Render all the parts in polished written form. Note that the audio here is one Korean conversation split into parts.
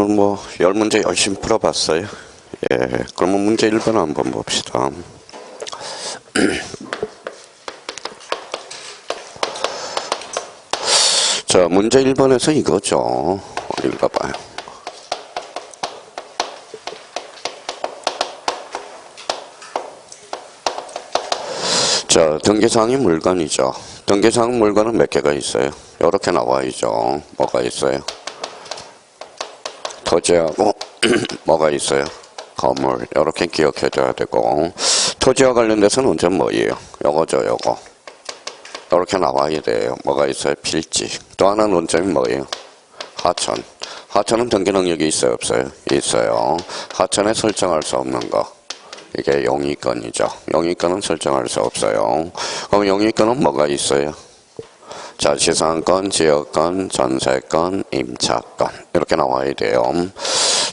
뭐 10문제 열심히 풀어봤어요. 예, 그러면 문제 1번 한번 봅시다. 자, 문제 1번에서 이거죠. 읽어봐요. 자, 등기사항이 물건이죠. 등기사항 물건은 몇 개가 있어요? 이렇게 나와있죠. 뭐가 있어요? 토지하고 뭐가 있어요? 건물. 이렇게 기억해줘야 되고, 토지와 관련돼서는 언제 뭐예요? 요거죠, 요거. 이렇게 나와야 돼요. 뭐가 있어요? 필지. 또 하나 논점이 뭐예요? 하천. 하천은 등기 능력이 있어요, 없어요? 있어요. 하천에 설정할 수 없는 거. 이게 용의권이죠. 용의권은 설정할 수 없어요. 그럼 용의권은 뭐가 있어요? 자, 지상권, 지역권, 전세권, 임차권. 이렇게 나와야 돼요.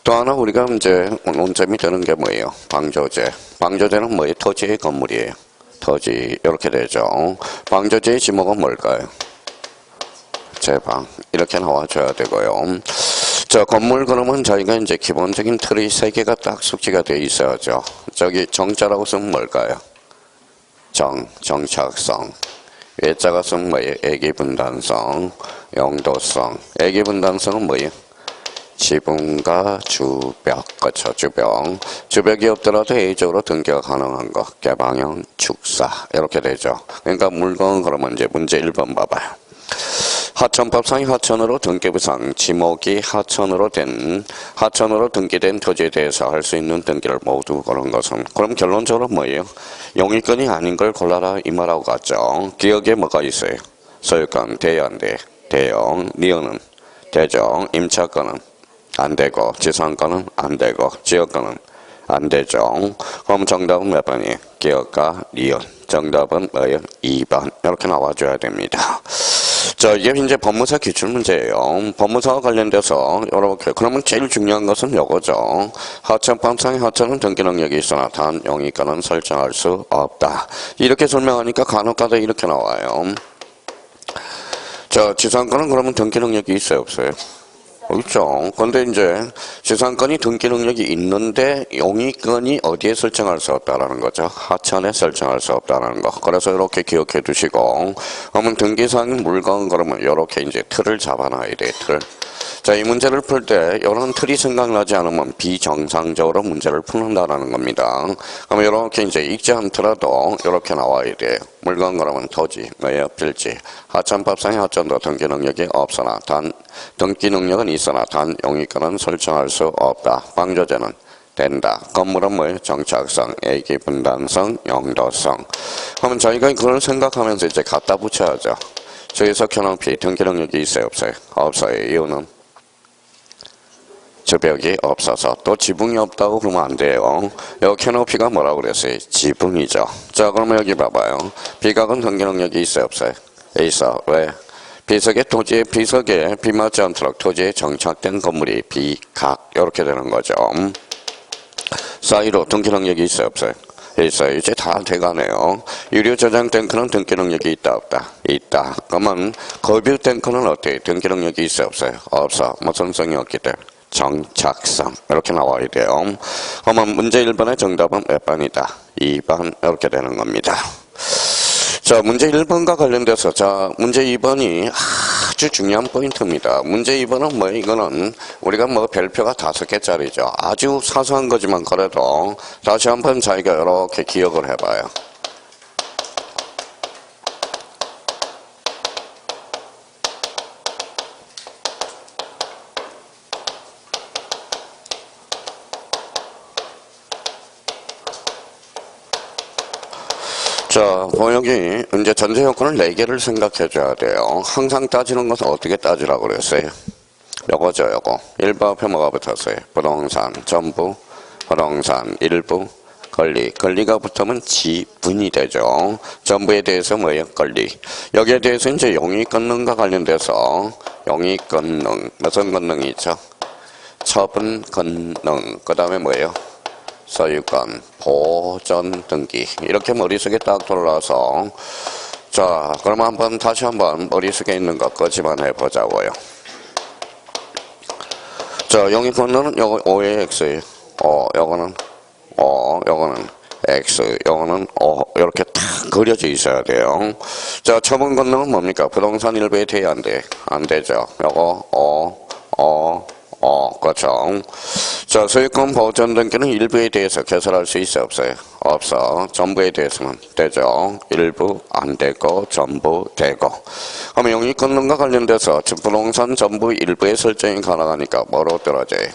또 하나 우리가 이제 논점이 되는 게 뭐예요? 방조제. 방조제는 뭐예요? 토지의 건물이에요. 토지. 이렇게 되죠. 방조제의 지목은 뭘까요? 제방. 이렇게 나와줘야 되고요. 자, 건물 그러면 저희가 이제 기본적인 틀이 3개가 딱 숙지가 되어 있어야죠. 저기 정자라고 쓰면 뭘까요? 정착성. 외자가 쓰면 뭐예요? 애기분단성, 용도성. 애기분단성은 뭐예요? 지붕과 주벽, 그렇죠? 주벽이 없더라도 A적으로 등기가 가능한 거. 개방형, 축사. 이렇게 되죠. 그러니까 물건 그러면 이제 문제 1번 봐봐요. 하천법상의 하천으로 등기부상 지목이 하천으로 등기된 토지에 대해서 할 수 있는 등기를 모두 고른 것은, 그럼 결론적으로 뭐예요? 용의권이 아닌 걸 골라라 이 말하고 같죠. 기억에 뭐가 있어요? 소유권 돼요, 안 돼? 돼요. 니은은 되죠. 임차권은 안 되고, 지상권은 안 되고, 지역권은 안 되죠. 그럼 정답은 몇 번이에요? 기억과 니은. 정답은 뭐예요? 2번. 이렇게 나와줘야 됩니다. 자, 이게 이제 법무사 기출문제예요. 법무사와 관련돼서 이렇게. 그러면 제일 중요한 것은 요거죠. 하천법상의 하천은 등기 능력이 있으나 단 용의권은 설정할 수 없다. 이렇게 설명하니까 간혹가다 이렇게 나와요. 자, 지상권은 그러면 등기 능력이 있어요, 없어요? 있죠. 근데 이제 지상권이 등기 능력이 있는데 용의권이 어디에 설정할 수 없다라는 거죠. 하천에 설정할 수 없다라는 거. 그래서 이렇게 기억해 두시고, 그러면 등기사항인 물건 그러면 이렇게 이제 틀을 잡아놔야 돼, 틀. 자, 이 문제를 풀 때 이런 틀이 생각나지 않으면 비정상적으로 문제를 푸는다라는 겁니다. 그러면 이렇게 이제 읽지 않더라도 이렇게 나와야 돼요. 물건 그러면 토지, 뭐예요? 필지. 하천법상의 하천도 등기 능력이 없으나 등기 능력은 있으나 단 용의권은 설정할 수 없다. 방조제는 된다. 건물은 뭐예요? 정착성, 애기 분단성, 용도성. 그러면 저희가 그걸 생각하면서 이제 갖다 붙여야죠. 저기서 캐노피 등기 능력이 있어요, 없어요? 없어요. 이유는 주벽이 없어서. 또 지붕이 없다고 그러면 안 돼요. 여기 캐노피가 뭐라고 그랬어요? 지붕이죠. 자, 그러면 여기 봐봐요. 비각은 등기 능력이 있어요, 없어요? 있어. 왜? 비석의 토지에 비석에 비맞지 않도록 토지에 정착된 건물이 비각. 이렇게 되는 거죠. 사이로 등기 능력이 있어요, 없어요? 있어요. 이제 다 돼가네요. 유료 저장 탱크는 등기 능력이 있다, 없다? 있다. 그러면 거뷰 탱크는 어때요? 등기 능력이 있어요, 없어요? 없어. 무슨 성이 없기 때문에. 정착성. 이렇게 나와야 돼요. 그러면 문제 1번의 정답은 몇 번이다? 2번. 이렇게 되는 겁니다. 자, 문제 1번과 관련돼서, 자, 문제 2번이 아주 중요한 포인트입니다. 문제 2번은 뭐, 이거는 우리가 뭐 별표가 5개짜리죠. 아주 사소한 거지만 그래도 다시 한번 자기가 이렇게 기억을 해봐요. 자, 여기 이제 전제 요건을 4개를 생각해 줘야 돼요. 항상 따지는 것은 어떻게 따지라고 그랬어요? 요거죠, 요거. 1번표 뭐가 붙었어요? 부동산, 전부, 부동산, 일부, 권리. 권리가 붙으면 지분이 되죠. 전부에 대해서 뭐예요? 권리. 여기에 대해서 이제 용의권능과 관련돼서 용의권능, 무슨 권능이 있죠? 처분 권능. 그 다음에 뭐예요? 소유권, 보전 등기. 이렇게 머릿속에 딱 돌아서, 자, 그러면 다시 한번 머릿속에 있는 것 거지만 해보자고요. 자, 영위권은 요거 5의 x예요. 요거는 요거는 x, 요거는 이렇게 딱 그려져 있어야 돼요. 자, 처분 권능은 뭡니까? 부동산 일부에 돼, 안 돼? 안 되죠. 요거 그렇죠. 자, 소유권 보전 등기는 일부에 대해서 개설할 수 있어, 없어요? 없어. 전부에 대해서는 되죠. 일부 안 되고 전부 되고. 그러면 영위권능과 관련돼서 부동산 전부 일부의 설정이 가능하니까 뭐로 떨어져요?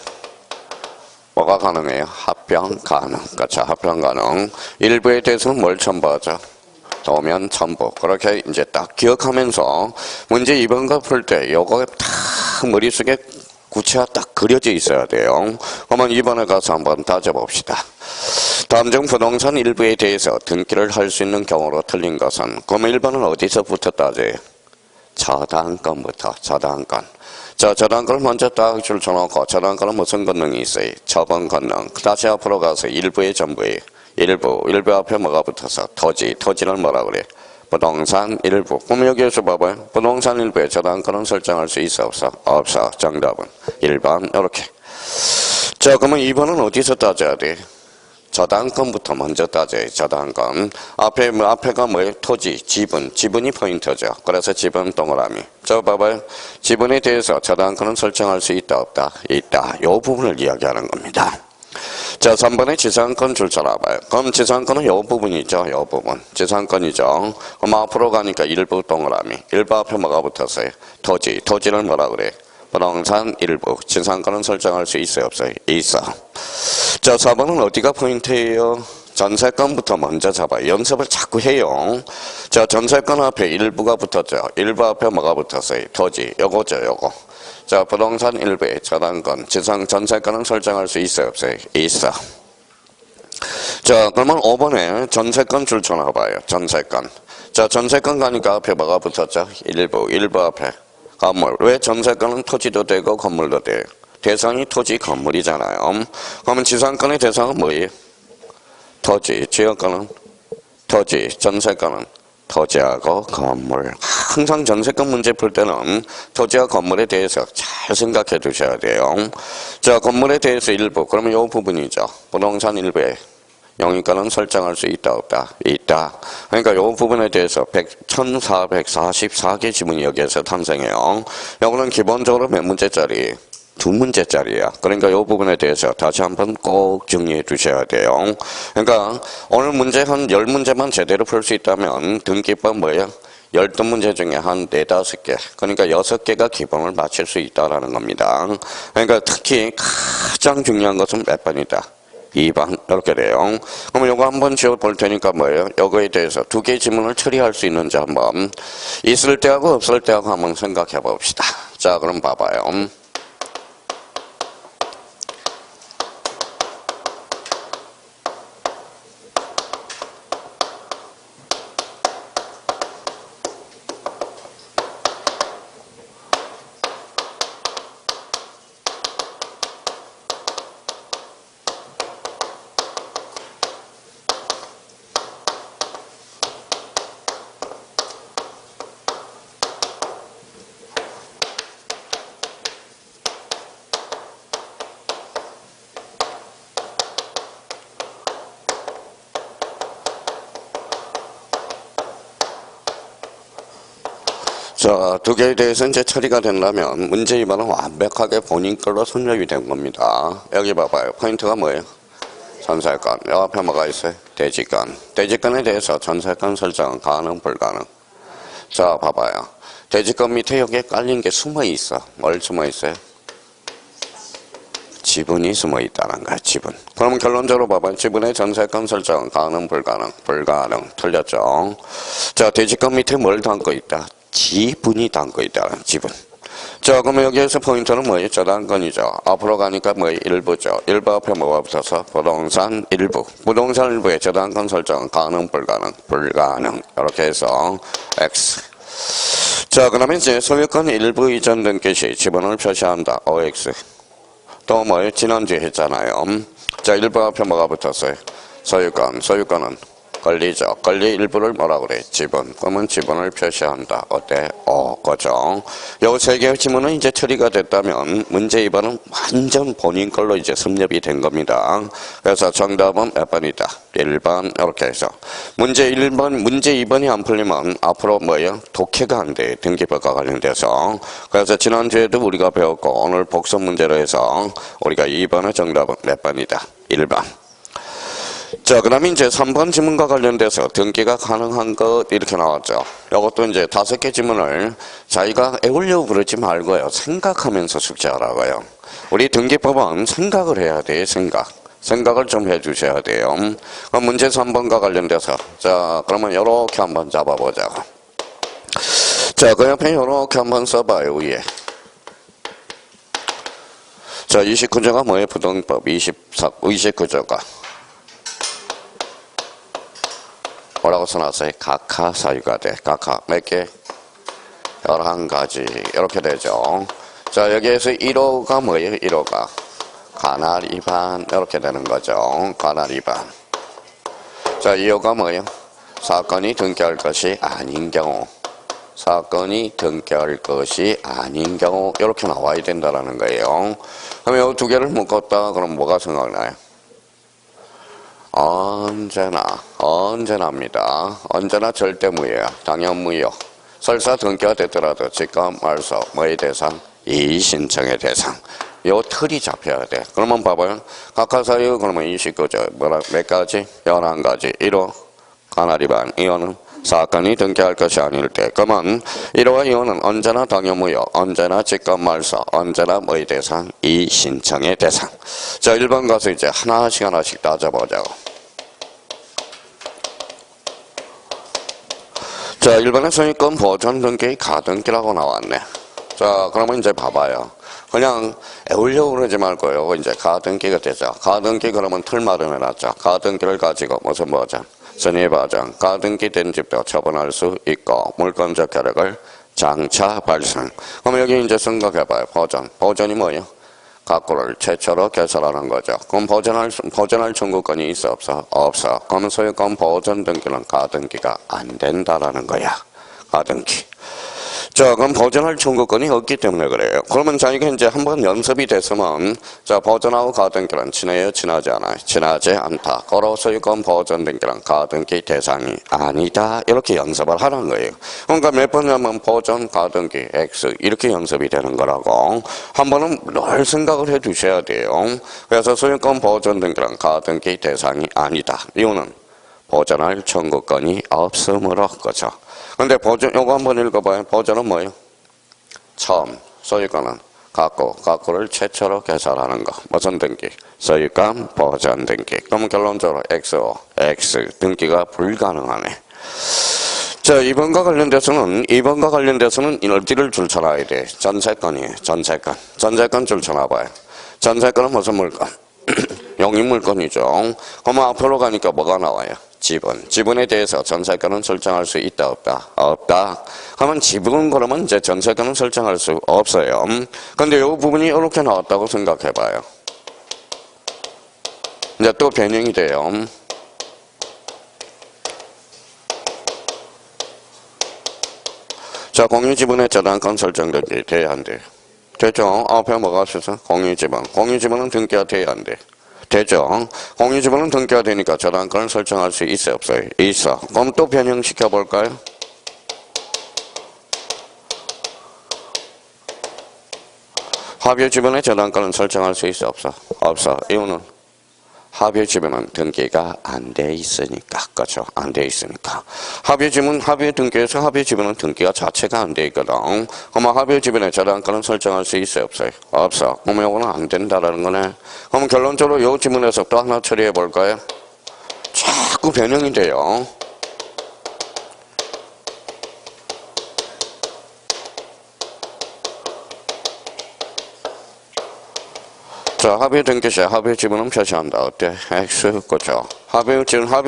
뭐가 가능해요? 합병 가능. 그렇죠. 합병 가능. 일부에 대해서는 뭘 첨부하죠? 도면 첨부. 그렇게 이제 딱 기억하면서 문제 2번과 풀 때 요거 딱 머릿속에 구체화 딱 그려져 있어야 돼요. 그러면 2번에 가서 한번 따져봅시다. 다음 중 부동산 일부에 대해서 등기를 할 수 있는 경우로 틀린 것은? 그러면 1번은 어디서부터 따져요? 저당권부터. 저당권. 자, 저당권을 먼저 딱 줄쳐놓고 저당권은 무슨 권능이 있어요? 처분 권능. 다시 앞으로 가서 일부의 전부예요. 일부 앞에 뭐가 붙어서? 토지는 뭐라 그래? 부동산 일부. 그럼 여기에서 봐봐요. 부동산 일부에 저당권은 설정할 수 있어, 없어? 없어. 정답은 1번 이렇게. 자, 그러면 2번은 어디서 따져야 돼? 저당권부터 먼저 따져요. 저당권. 앞에가 뭐예요? 토지, 지분이 포인트죠. 그래서 지분 동그라미. 저 봐봐요. 지분에 대해서 저당권은 설정할 수 있다, 없다? 있다. 요 부분을 이야기하는 겁니다. 자, 3번에 지상권 줄 쳐놔봐요. 그럼 지상권은 요 부분이죠. 요 부분. 지상권이죠. 그럼 앞으로 가니까 일부 동그라미. 일부 앞에 뭐가 붙었어요? 토지는 뭐라 그래? 부동산 일부. 지상권은 설정할 수 있어요, 없어요? 있어. 자, 4번은 어디가 포인트예요? 전세권부터 먼저 잡아요. 연습을 자꾸 해요. 자, 전세권 앞에 일부가 붙었죠. 일부 앞에 뭐가 붙었어요? 토지. 요거죠, 요거. 자, 부동산 일부에 저당권, 전세권은 설정할 수 있어요, 없어요? 있어. 자, 그러면 5번에 전세권 줄 쳐놔봐요. 전세권. 자, 전세권 가니까 앞에 뭐가 붙었죠? 일부 앞에 건물. 왜 전세권은 토지도 되고 건물도 돼요? 대상이 토지, 건물이잖아요. 그러면 지상권의 대상은 뭐예요? 토지. 지역권은 토지. 전세권은 토지하고 건물. 항상 전세권 문제 풀 때는 토지와 건물에 대해서 잘 생각해 두셔야 돼요. 자, 건물에 대해서 일부. 그러면 이 부분이죠. 부동산 일부에 영위권은 설정할 수 있다, 없다? 있다. 그러니까 이 부분에 대해서 1444개 지문이 여기에서 탄생해요. 요거는 기본적으로 몇 문제짜리? 2문제짜리야. 그러니까 이 부분에 대해서 다시 한번 꼭 정리해 두셔야 돼요. 그러니까 오늘 문제 한 10문제만 제대로 풀 수 있다면 등기법 뭐예요? 12문제 중에 한 4, 5개. 그러니까 6개가 기본을 맞출 수 있다라는 겁니다. 그러니까 특히 가장 중요한 것은 몇 번이다? 2번. 이렇게 돼요. 그럼 요거 한번 지워 볼 테니까 뭐예요? 요거에 대해서 2개의 지문을 처리할 수 있는지 한번 있을 때하고 없을 때하고 한번 생각해 봅시다. 자, 그럼 봐봐요. 자, 2개에 대해서 이제 처리가 된다면 문제 2번은 완벽하게 본인 걸로 선정이 된 겁니다. 여기 봐봐요. 포인트가 뭐예요? 전세권. 여 앞에 뭐가 있어요? 대지권. 대지권에 대해서 전세권 설정은 가능, 불가능? 자, 봐봐요. 대지권 밑에 여기에 깔린 게 숨어 있어. 뭘 숨어 있어요? 지분이 숨어 있다는 거야, 지분. 그러면 결론적으로 봐봐요. 지분의 전세권 설정은 가능, 불가능? 불가능. 틀렸죠? 자, 대지권 밑에 뭘 담고 있다? 지분이 담고 있다는 지분. 자, 그러면 여기에서 포인트는 뭐예요? 저당권이죠. 앞으로 가니까 뭐예요? 일부죠. 일부 앞에 뭐가 붙어서 부동산 일부. 부동산 일부의 저당권 설정은 가능, 불가능? 불가능. 이렇게 해서 X. 자, 그러면 이제 소유권 일부 이전 등기 시 지분을 표시한다. OX. 또 뭐예요? 지난주에 했잖아요. 자, 일부 앞에 뭐가 붙었어요? 소유권. 소유권은 걸리죠. 걸리 일부를 뭐라 그래? 지분. 그러면 지분을 표시한다. 어때? 그죠? 요 세 개의 지문은 이제 처리가 됐다면 문제 2번은 완전 본인 걸로 이제 섭렵이 된 겁니다. 그래서 정답은 몇 번이다? 1번 이렇게 해서 문제 1번, 문제 2번이 안 풀리면 앞으로 뭐예요? 독해가 안 돼. 등기부과 관련돼서. 그래서 지난주에도 우리가 배웠고 오늘 복습 문제로 해서 우리가 2번의 정답은 몇 번이다? 1번. 자, 그 다음에 이제 3번 지문과 관련돼서 등기가 가능한 것 이렇게 나왔죠. 이것도 이제 5개 지문을 자기가 애우려고 그러지 말고요. 생각하면서 숙제하라고요. 우리 등기법은 생각을 해야 돼. 생각을 좀 해주셔야 돼요. 그럼 문제 3번과 관련돼서 자, 그러면 이렇게 한번 잡아보자고. 자, 그 옆에 이렇게 한번 써봐요. 위에. 자, 29조가 뭐예요? 부동법 29조가 뭐라고 써놨어요? 각하 사유가 돼. 각하 몇 개? 11가지 이렇게 되죠. 자, 여기에서 1호가 뭐예요? 1호가 관할 위반 이렇게 되는 거죠. 관할 위반. 자, 2호가 뭐예요? 사건이 등기할 것이 아닌 경우. 사건이 등기할 것이 아닌 경우 이렇게 나와야 된다는 거예요. 그럼 이 두 개를 묶었다 그럼 뭐가 생각나요? 언제나입니다. 언제나 절대 무효야. 당연 무효. 설사 등기가 됐더라도 직감 말소 뭐의 대상? 이의 신청의 대상. 요 틀이 잡혀야 돼. 그러면 봐봐요. 각하 사유 그러면 29조 몇 가지? 11가지. 1호 관할 위반. 2호는 사건이 등기할 것이 아닐 때. 그러면 1호와 2호는 언제나 당연 무효. 언제나 직감 말소. 언제나 뭐의 대상? 이의 신청의 대상. 자, 1번 가서 이제 하나씩 따져보자고. 자, 1번에 소유권 보존 등기 가등기라고 나왔네. 자, 그러면 이제 봐봐요. 그냥 애우려고 그러지 말고요. 이제 가등기가 되죠. 가등기 그러면 틀 마련해놨죠. 가등기를 가지고 무슨 보전? 선의보전. 가등기 된 집도 처분할 수 있고 물권적 효력을 장차 발생. 그럼 여기 이제 생각해봐요. 보전. 보전이 뭐예요? 가구를 최초로 개설하는 거죠. 그럼 보전할 청구권이 있어 없어? 없어. 그러면 소유권 보전 등기는 가등기가 안 된다라는 거야. 가등기. 자, 그럼 보전할 청구권이 없기 때문에 그래요. 그러면 자기가 이제 한번 연습이 됐으면, 자, 보전하고 가등기는 친해요? 친하지 않아요? 친하지 않다. 거로 소유권 보전 등기는 가등기 대상이 아니다. 이렇게 연습을 하는 거예요. 그러니까 몇 번이냐면 보전, 가등기, X 이렇게 연습이 되는 거라고. 한 번은 늘 생각을 해 두셔야 돼요. 그래서 소유권 보전 등기는 가등기 대상이 아니다. 이유는 보전할 청구권이 없으므로 그죠. 근데 보전, 요거 한번 읽어봐요. 보전은 뭐예요? 처음, 소유권은 가구를 최초로 개설하는 거. 무슨 등기? 소유권 보전 등기. 그럼 결론적으로 X 등기가 불가능하네. 자, 2번과 관련돼서는 어디를 줄쳐놔야 돼? 전세권이에요. 전세권 줄쳐놔봐요. 전세권은 무슨 물건? 용익물건이죠. 그러면 앞으로 가니까 뭐가 나와요? 지분에 대해서 전세권은 설정할 수 있다 없다? 없다. 그러면 지분 그러면 이제 전세권은 설정할 수 없어요. 근데 이 부분이 이렇게 나왔다고 생각해봐요. 이제 또 변형이 돼요. 자, 공유지분의 저당권 설정되기 돼야 안 돼. 되죠? 앞에 뭐가 있어서? 공유지분은 등기가 돼야 안 돼. 되죠. 공유지분은 등기가 되니까 저당권을 설정할 수 있어요, 없어요? 있어. 그럼 또 변형시켜 볼까요? 합유지분의 저당권은 설정할 수 있어, 없어? 없어. 이유는 합유지분은 등기가 안 돼 있으니까. 그렇죠? 안 돼 있으니까. 합유 등기에서 합유지분은 등기가 자체가 안 돼 있거든. 그러면 합유지분의 저당권은 설정할 수 있어요, 없어요? 없어. 그러면 이거는 안 된다라는 거네. 그럼 결론적으로 이 지문에서 또 하나 처리해 볼까요? 자꾸 변형이 돼요. 자, 합의 등기 시 합의 지분은 표시한다. 어때? X, 그죠? 합의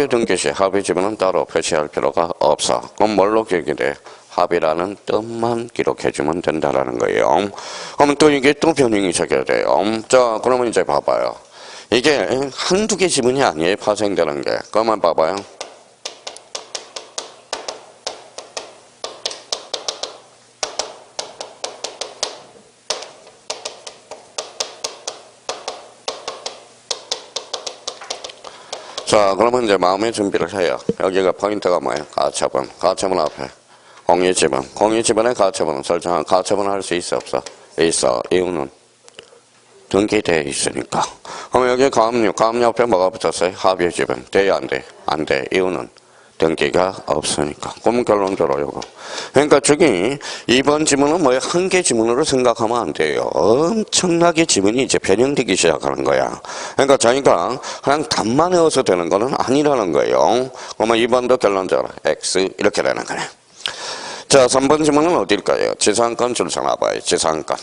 등기 시 합의 지분은 따로 표시할 필요가 없어. 그럼 뭘로 기록이 돼? 합의라는 뜻만 기록해주면 된다라는 거예요. 그러면 또 이게 또 변형이 적혀야 돼요. 자, 그러면 이제 봐봐요. 이게 한두 개 지분이 아니에요, 파생되는 게. 그러면 봐봐요. 자, 그러면 이제 마음의 준비를 해요. 여기가 포인트가 뭐예요? 가처분. 가처분 앞에 공유지분. 공유지분의 가처분은 설정한 가처분을 할 수 있어 없어? 있어. 이유는 등기되어 있으니까. 그럼 여기 가압류. 가압류 앞에 뭐가 붙었어요? 합의지분. 돼야 안 돼? 안 돼. 이유는 등기가 없으니까. 그럼 결론적으로 요거. 그러니까 저기 2번 지문은 뭐예요? 한 개 지문으로 생각하면 안 돼요. 엄청나게 지문이 이제 변형되기 시작하는 거야. 그러니까 자기가 그냥 답만 외워서 되는 거는 아니라는 거예요. 그러면 2번도 결론적으로 X 이렇게 되는 거네. 자, 3번 지문은 어딜까요? 지상권 줄 서놔봐요. 지상권.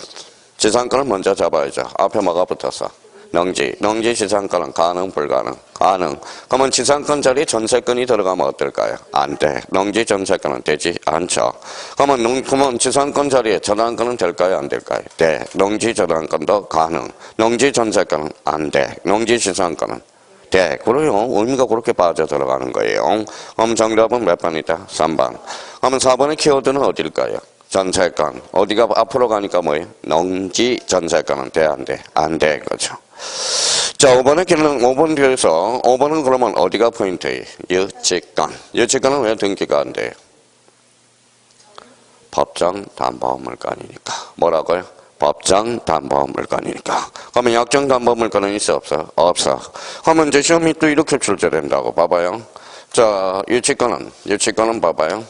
지상권을 먼저 잡아야죠. 앞에 뭐가 붙었어? 농지. 농지 지상권은 가능, 불가능? 가능. 그러면 지상권 자리에 전세권이 들어가면 어떨까요? 안 돼. 농지 전세권은 되지 않죠. 그러면 지상권 자리에 저당권은 될까요? 안 될까요? 돼. 농지 저당권도 가능. 농지 전세권은 안 돼. 농지 지상권은 돼. 그래요. 의미가 그렇게 빠져 들어가는 거예요. 그럼 정답은 몇 번이다? 3번. 그러면 4번의 키워드는 어딜까요? 전세권. 어디가 앞으로 가니까 뭐예요? 농지 전세권은 돼, 안 돼? 안 돼. 그렇죠. 자, 5번의 기능, 5번 뒤에서, 5번은 그러면 어디가 포인트예요? 유치권. 유치권은 왜 등기가 안 돼요? 법정 담보물건이니까. 뭐라고요? 법정 담보물건이니까. 그러면 약정 담보물건은 있어, 없어? 없어. 그러면 이제 시험이 또 이렇게 출제된다고. 봐봐요. 자, 유치권은 봐봐요.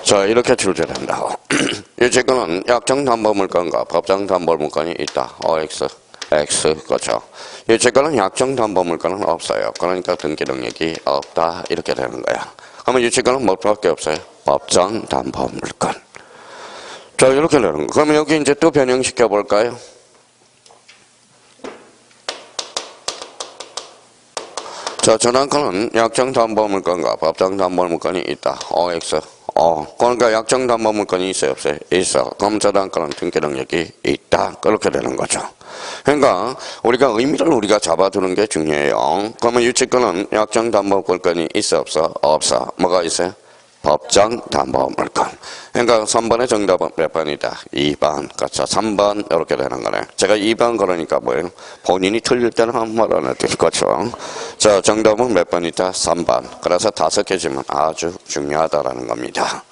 자, 이렇게 출제된다고. 유치권은 약정담보물건과 법정담보물건이 있다. X. 그렇죠. 유치권은 약정담보물건은 없어요. 그러니까 등기 능력이 없다. 이렇게 되는 거야. 그러면 유치권은 뭐밖에 없어요? 법정담보물건. 자, 이렇게 되는 거. 그러면 여기 이제 또 변형시켜 볼까요? 자, 저당권은 약정담보물건과 법정담보물건이 있다. OX. 그러니까 약정담보물건이 있어요, 없어요? 있어. 그럼 저당권은 등기 능력이 있다. 그렇게 되는 거죠. 그러니까 우리가 의미를 우리가 잡아두는 게 중요해요. 그러면 유치권은 약정담보물건이 있어, 없어? 없어. 뭐가 있어요? 법정담보물건. 그러니까 3번의 정답은 몇 번이다? 2번. 그렇죠. 3번 이렇게 되는 거네. 제가 2번 그러니까 뭐예요? 본인이 틀릴 때는 한 말 안 해도 거죠. 자, 정답은 몇 번이다? 3번. 그래서 5개 지문 아주 중요하다라는 겁니다.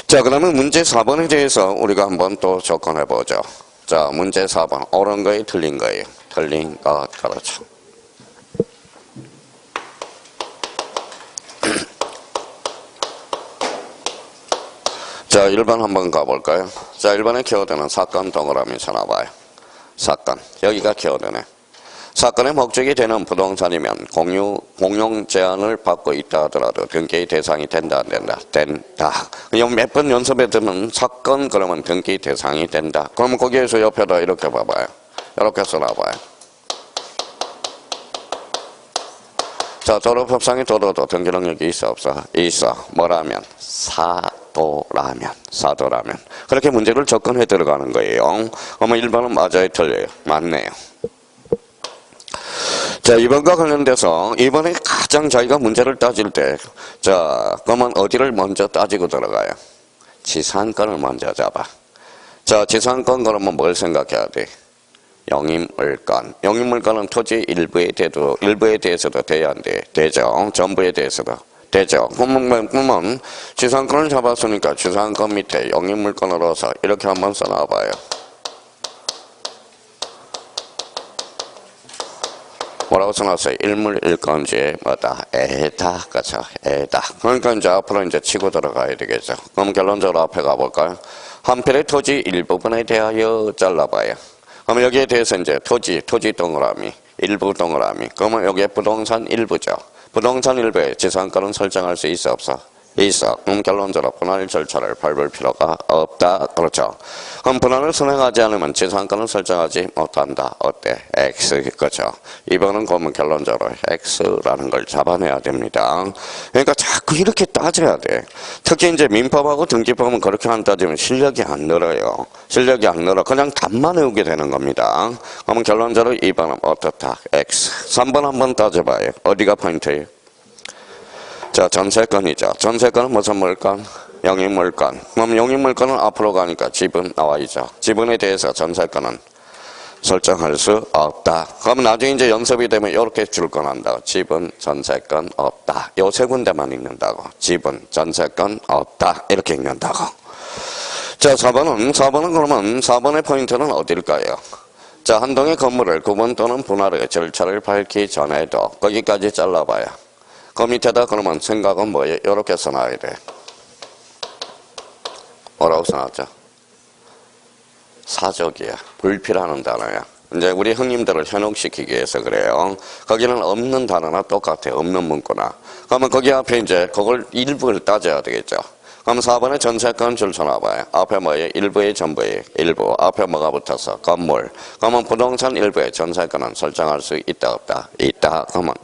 자, 그러면 문제 4번에 대해서 우리가 한번 또 접근해 보죠. 자, 문제 4번. 옳은 거예요? 틀린 거예요? 틀린 것. 그렇죠. 자, 1번 한번 가볼까요? 자, 1번의 키워드는 사건 동그라미 쳐놔봐요. 사건. 여기가 키워드네. 사건의 목적이 되는 부동산이면 공용 제한을 받고 있다 하더라도 등기 대상이 된다, 안 된다? 된다. 그냥 몇 번 연습해 두면 사건 그러면 등기 대상이 된다. 그러면 거기에서 옆에다 이렇게 봐봐요. 이렇게 써놔봐요. 자, 도로법상의 도로도 등기 능력이 있어, 없어? 있어. 뭐라면? 사도라면. 그렇게 문제를 접근해 들어가는 거예요. 그러면 1번은 맞아요, 틀려요? 맞네요. 자, 2번과 관련돼서 이번에 가장 자기가 문제를 따질 때, 자, 그러면 어디를 먼저 따지고 들어가요? 지상권을 먼저 잡아. 자, 지상권 그러면 뭘 생각해야 돼? 영입물건. 영입물건은 토지 일부에 대해서도 돼야 안 돼? 되죠. 전부에 대해서도 되죠. 그러면 지상권을 잡았으니까 지상권 밑에 영입물건으로서 이렇게 한번 써놔봐요. 뭐라고 써놨어요? 일물일건지에 뭐다? 애다. 그렇죠? 애다. 그러니까 이제 앞으로 이제 치고 들어가야 되겠죠. 그럼 결론적으로 앞에 가볼까요? 한 필의 토지 일부분에 대하여 잘라봐요. 그럼 여기에 대해서 이제 토지 동그라미, 일부 동그라미. 그러면 여기에 부동산 일부죠. 부동산 일부에 지상권은 설정할 수 있어, 없어? 있어. 그럼 결론적으로 분할 절차를 밟을 필요가 없다. 그렇죠. 그럼 분할을 선행하지 않으면 지상권을 설정하지 못한다. 어때? X. 그렇죠. 이번은 그러면 결론적으로 X라는 걸 잡아내야 됩니다. 그러니까 자꾸 이렇게 따져야 돼. 특히 이제 민법하고 등기법은 그렇게 안 따지면 실력이 안 늘어요. 실력이 안 늘어. 그냥 답만 외우게 되는 겁니다. 그러면 결론적으로 2번은 어떻다? X. 3번 한번 따져봐요. 어디가 포인트예요? 자, 전세권이죠. 전세권은 무슨 물건? 영입물건. 그럼 영입물건은 앞으로 가니까 지분 나와 있죠. 지분에 대해서 전세권은 설정할 수 없다. 그럼 나중에 이제 연습이 되면 이렇게 줄권한다고. 지분, 전세권 없다. 요 세 군데만 읽는다고. 지분, 전세권 없다. 이렇게 읽는다고. 자, 4번은 그러면 4번의 포인트는 어딜까요? 자, 한 동의 건물을 구분 또는 분할의 절차를 밟기 전에도 거기까지 잘라봐요. 그 밑에다 그러면 생각은 뭐예요? 이렇게 써놔야 돼. 뭐라고 써놨죠? 사족이야. 불필요한 단어야. 이제 우리 형님들을 현혹시키기 위해서 그래요. 거기는 없는 단어나 똑같아요. 없는 문구나. 그러면 거기 앞에 이제 그걸 일부를 따져야 되겠죠. 그럼 4번에 전세권 줄 서놔봐요. 앞에 뭐예요? 일부의 전부의 일부. 앞에 뭐가 붙어서 건물. 그러면 부동산 일부의 전세권은 설정할 수 있다 없다? 있다. 그러면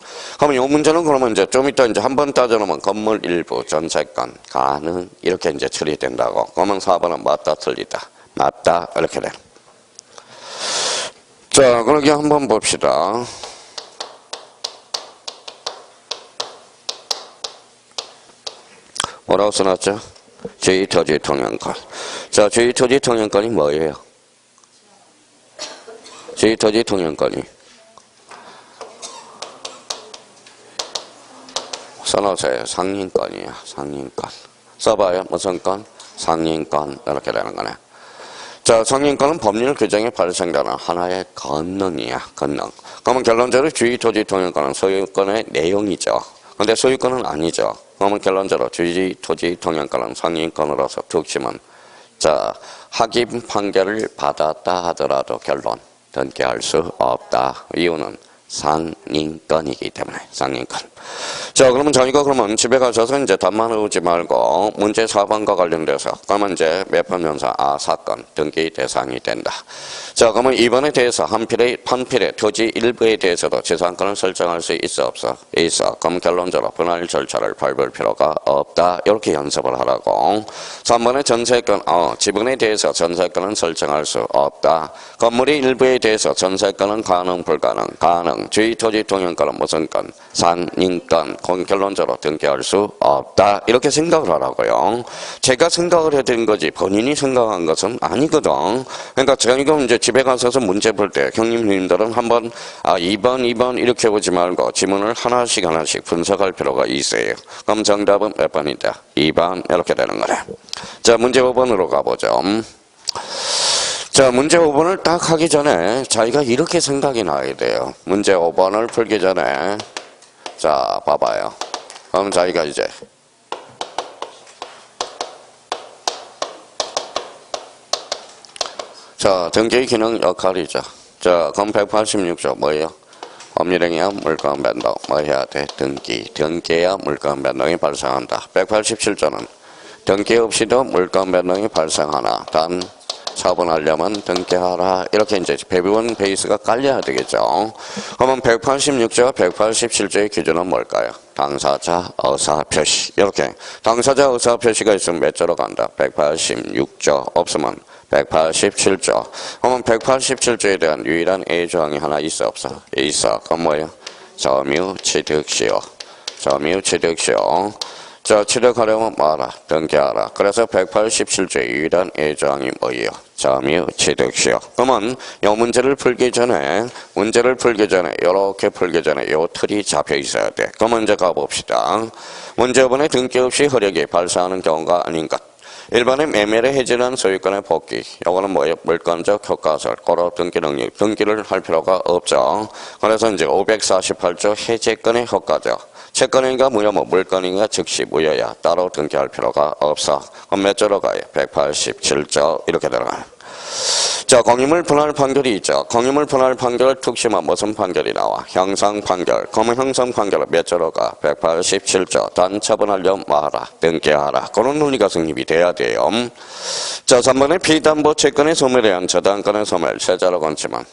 이 문제는 그러면 이제 좀 이따 이제 한번 따져놓으면 건물 일부 전세권 가능 이렇게 이제 처리된다고. 그러면 4번은 맞다 틀리다. 맞다 이렇게 돼. 자, 그러게 한번 봅시다. 뭐라고 써놨죠? 제2토지 통행권. 자, 제2토지 통행권이 뭐예요? 제2토지 통행권이 써놓으세요. 상인권이야. 상인권. 써봐요. 무슨 건? 상인권. 이렇게 되는 거네. 자, 상인권은 법률 규정에 발생되는 하나의 권능이야. 권능. 그러면 결론적으로 제2토지 통행권은 소유권의 내용이죠. 근데 소유권은 아니죠. 그러면 결론적으로 제2토지 통행권은 상인권으로서 특심은 자, 확인 판결을 받았다 하더라도 결론 등기할 수 없다. 이유는 상인권이기 때문에. 상인권. 자, 그러면 저희가 그러면 집에 가셔서 이제 답만 외우지 말고 문제 4번과 관련돼서 그러면 이제 몇 번 연사 사건 등기 대상이 된다. 자, 그러면 2번에 대해서 한필의 토지 일부에 대해서도 재산권을 설정할 수 있어 없어? 있어. 그럼 결론적으로 분할 절차를 밟을 필요가 없다. 이렇게 연습을 하라고. 3번에 전세권 지분에 대해서 전세권은 설정할 수 없다. 건물의 일부에 대해서 전세권은 가능 불가능? 가능. 제2토지 통행권은 무슨 건? 상인권. 그건 결론적으로 등기할 수 없다. 이렇게 생각을 하라고요. 제가 생각을 해드린 거지 본인이 생각한 것은 아니거든. 그러니까 저희가 이제 집에 가서 문제 볼 때 형님들은 한번 2번 이렇게 보지 말고 지문을 하나씩 분석할 필요가 있어요. 그럼 정답은 몇 번이다? 2번 이렇게 되는 거네. 자, 문제 5번으로 가보죠. 자, 문제 5번을 딱 하기 전에 자기가 이렇게 생각이 나야 돼요. 문제 5번을 풀기 전에 자, 봐봐요. 그럼 자기가 이제 자, 등기 기능 역할이죠. 자, 그럼 186조 뭐예요? 법률행위와 물권 변동 뭐 해야 돼? 등기해야 물권 변동이 발생한다. 187조는 등기 없이도 물권 변동이 발생하나 단 처분하려면 등기하라. 이렇게 이제 배분 베이스가 깔려야 되겠죠. 그러면 186조와 187조의 기준은 뭘까요? 당사자 의사표시. 이렇게 당사자 의사표시가 있으면 몇 조로 간다? 186조. 없으면 187조. 그러면 187조에 대한 유일한 A조항이 하나 있어 없어? 있어. 그건 뭐예요? 점유취득시효. 점유취득시효. 자, 취득하려면 뭐하라? 등기하라. 그래서 187조의 유일한 A조항이 뭐예요? 점유취득시효. 그러면 이 문제를 풀기 전에 이렇게 풀기 전에 이 틀이 잡혀 있어야 돼. 그럼 이제 가봅시다. 문제 5번에 등기 없이 효력이 발생하는 경우가 아닌 것. 일반의 매매를 해지한 소유권의 복귀. 요거는 뭐예요? 물권적 효과설. 고로 등기 능력. 등기를 할 필요가 없죠. 그래서 이제 548조 해제권의 효과죠. 채권인가 무효, 물권인가 즉시 무효야. 따로 등기할 필요가 없어. 그럼 몇 조로 가요? 187조. 이렇게 들어가요. 자, 공유물 분할 판결이 있죠. 공유물 분할 판결 특심은 무슨 판결이 나와? 형상 판결. 그러면 형상 판결은 몇 조로 가? 187조. 단처분하려 마라. 등기하라. 그런 논리가 성립이 돼야 돼요. 자, 3번에 피담보 채권의 소멸에 의한 저당권의 소멸. 세자로 건지만.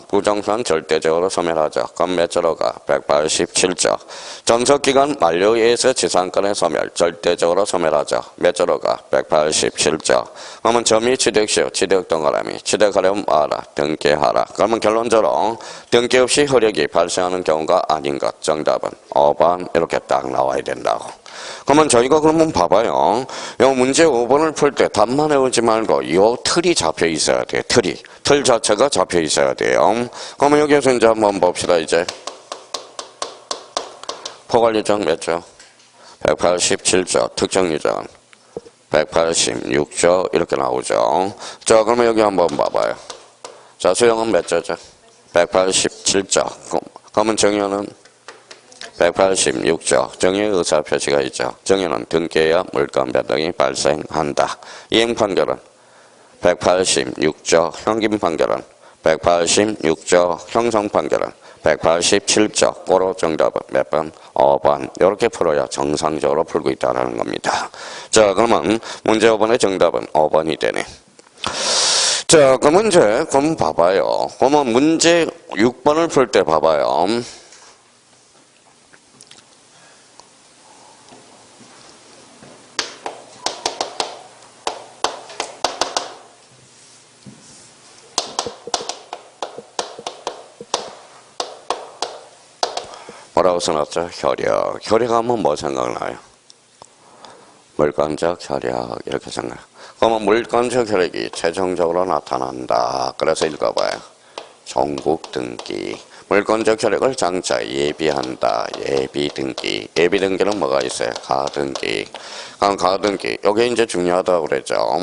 부정상 절대적으로 소멸하죠. 그럼 몇 조로 가? 187조. 전속기간 만료에서 지상권의 소멸, 절대적으로 소멸하죠. 몇 조로 가? 187조. 그러면 점이 취득시효, 취득 동그라미, 취득하려면 뭐하라? 등기하라. 그러면 결론적으로 등기 없이 효력이 발생하는 경우가 아닌 것. 정답은 5번 이렇게 딱 나와야 된다고. 그러면 저희가 그러면 봐봐요. 요 문제 5번을 풀 때 답만 외우지 말고 요 틀이 잡혀 있어야 돼. 틀 자체가 잡혀 있어야 돼요. 그러면 여기서 이제 한번 봅시다. 이제 포괄유정 몇 조? 187조. 특정유정 186조 이렇게 나오죠. 자, 그러면 여기 한번 봐봐요. 자, 수용은 몇 조죠? 187조. 그러면 정의는 186조. 정의의 의사표시가 있죠. 정의는 등기해야 물권 변동이 발생한다. 이행 판결은 186조. 형긴 판결은 186조. 형성 판결은 187조. 고로 정답은 몇 번? 5번. 이렇게 풀어야 정상적으로 풀고 있다는 겁니다. 자, 그러면 문제 5번의 정답은 5번이 되네. 자, 그 문제 그럼 봐봐요. 그러면 문제 6번을 풀 때 봐봐요. 뭐라고 써놨죠? 효력. 효력하면 뭐 생각나요? 물권적 효력 이렇게 생각. 그러면 물권적 효력이 최종적으로 나타난다. 그래서 읽어봐요. 종국 등기. 물권적 효력을 장차 예비한다. 예비 등기. 예비 등기는 뭐가 있어요? 가등기. 그럼 가등기. 이게 이제 중요하다고 그랬죠.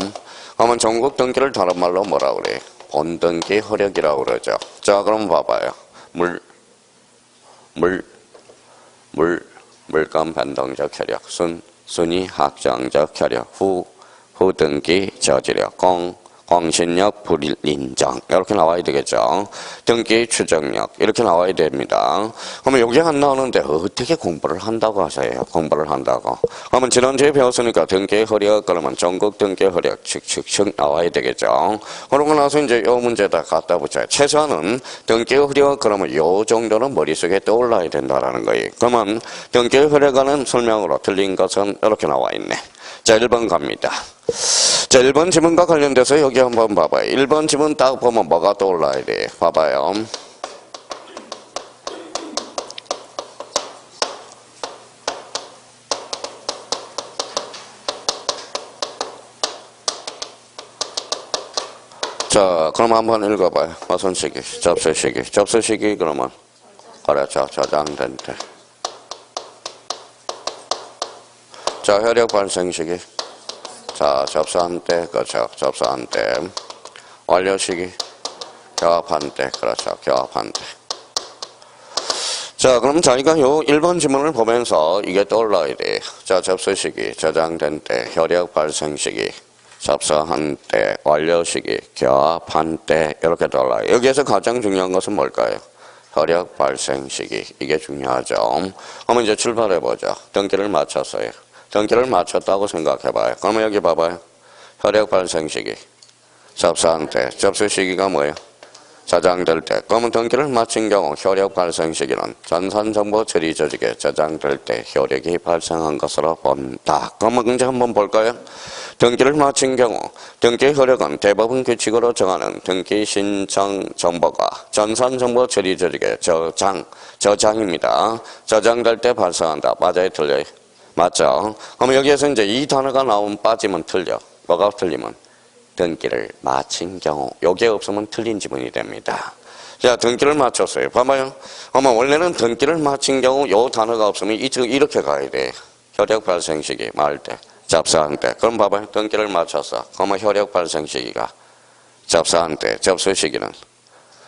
그러면 종국 등기를 다른 말로 뭐라고 그래? 본등기 효력이라고 그러죠. 자, 그럼 봐봐요. 물권 변동적 효력, 순위 확정적 효력, 후등기 저지력, 공신력 불인정 이렇게 나와야 되겠죠. 등기 추정력 이렇게 나와야 됩니다. 그러면 여기 안 나오는데 어떻게 공부를 한다고 하세요? 공부를 한다고. 그러면 지난주에 배웠으니까 등기 효력 그러면 전국 등기 효력 칙칙칙 나와야 되겠죠. 그러고 나서 이제 이 문제다 갖다 붙여요. 최소한은 등기 효력 그러면 요 정도는 머릿속에 떠올라야 된다라는 거예요. 그러면 등기 효력과는 설명으로 틀린 것은 이렇게 나와 있네. 자, 1번 갑니다. 자, 1번 지문과 관련돼서 여기 한번 봐봐요. 1번 지문 딱 보면 뭐가 떠올라야 돼? 봐봐요. 자, 그럼 한번 읽어봐요. 무슨 시기? 접수 시기. 접수 시기 그러면 그렇죠. 저장된 때. 자, 효력 발생 시기. 자, 접수한 때, 그렇죠. 접수한 때. 완료 시기. 교합한 때, 그렇죠. 교합한 때. 자, 그럼 자기가 요 1번 지문을 보면서 이게 떠올라야 돼. 자, 접수 시기, 저장된 때, 효력 발생 시기, 접수한 때, 완료 시기, 교합한 때, 이렇게 떠올라요. 여기에서 가장 중요한 것은 뭘까요? 효력 발생 시기. 이게 중요하죠. 그러면 이제 출발해보죠. 등기를 마쳤어요. 등기를 마쳤다고 생각해봐요. 그러면 여기 봐봐요. 효력 발생 시기. 접수한 때. 접수 시기가 뭐예요? 저장될 때. 그러면 등기를 마친 경우 효력 발생 시기는 전산정보 처리 조직에 저장될 때 효력이 발생한 것으로 본다. 그러면 이제 한번 볼까요? 등기를 마친 경우 등기 효력은 대법원 규칙으로 정하는 등기 신청 정보가 전산정보 처리 조직에 저장입니다. 저장될 때 발생한다. 맞아요? 틀려요? 맞죠? 그럼 여기에서 이제 이 단어가 나오면 빠지면 틀려. 뭐가 틀리면? 등기를 마친 경우. 요게 없으면 틀린 지문이 됩니다. 자, 등기를 마쳤어요. 봐봐요. 그러면 원래는 등기를 마친 경우 요 단어가 없으면 이렇게 가야 돼. 효력 발생 시기, 말 때, 접수한 때. 그럼 봐봐요. 등기를 마쳤어. 그러면 효력 발생 시기가 접수한 때, 접수 시기는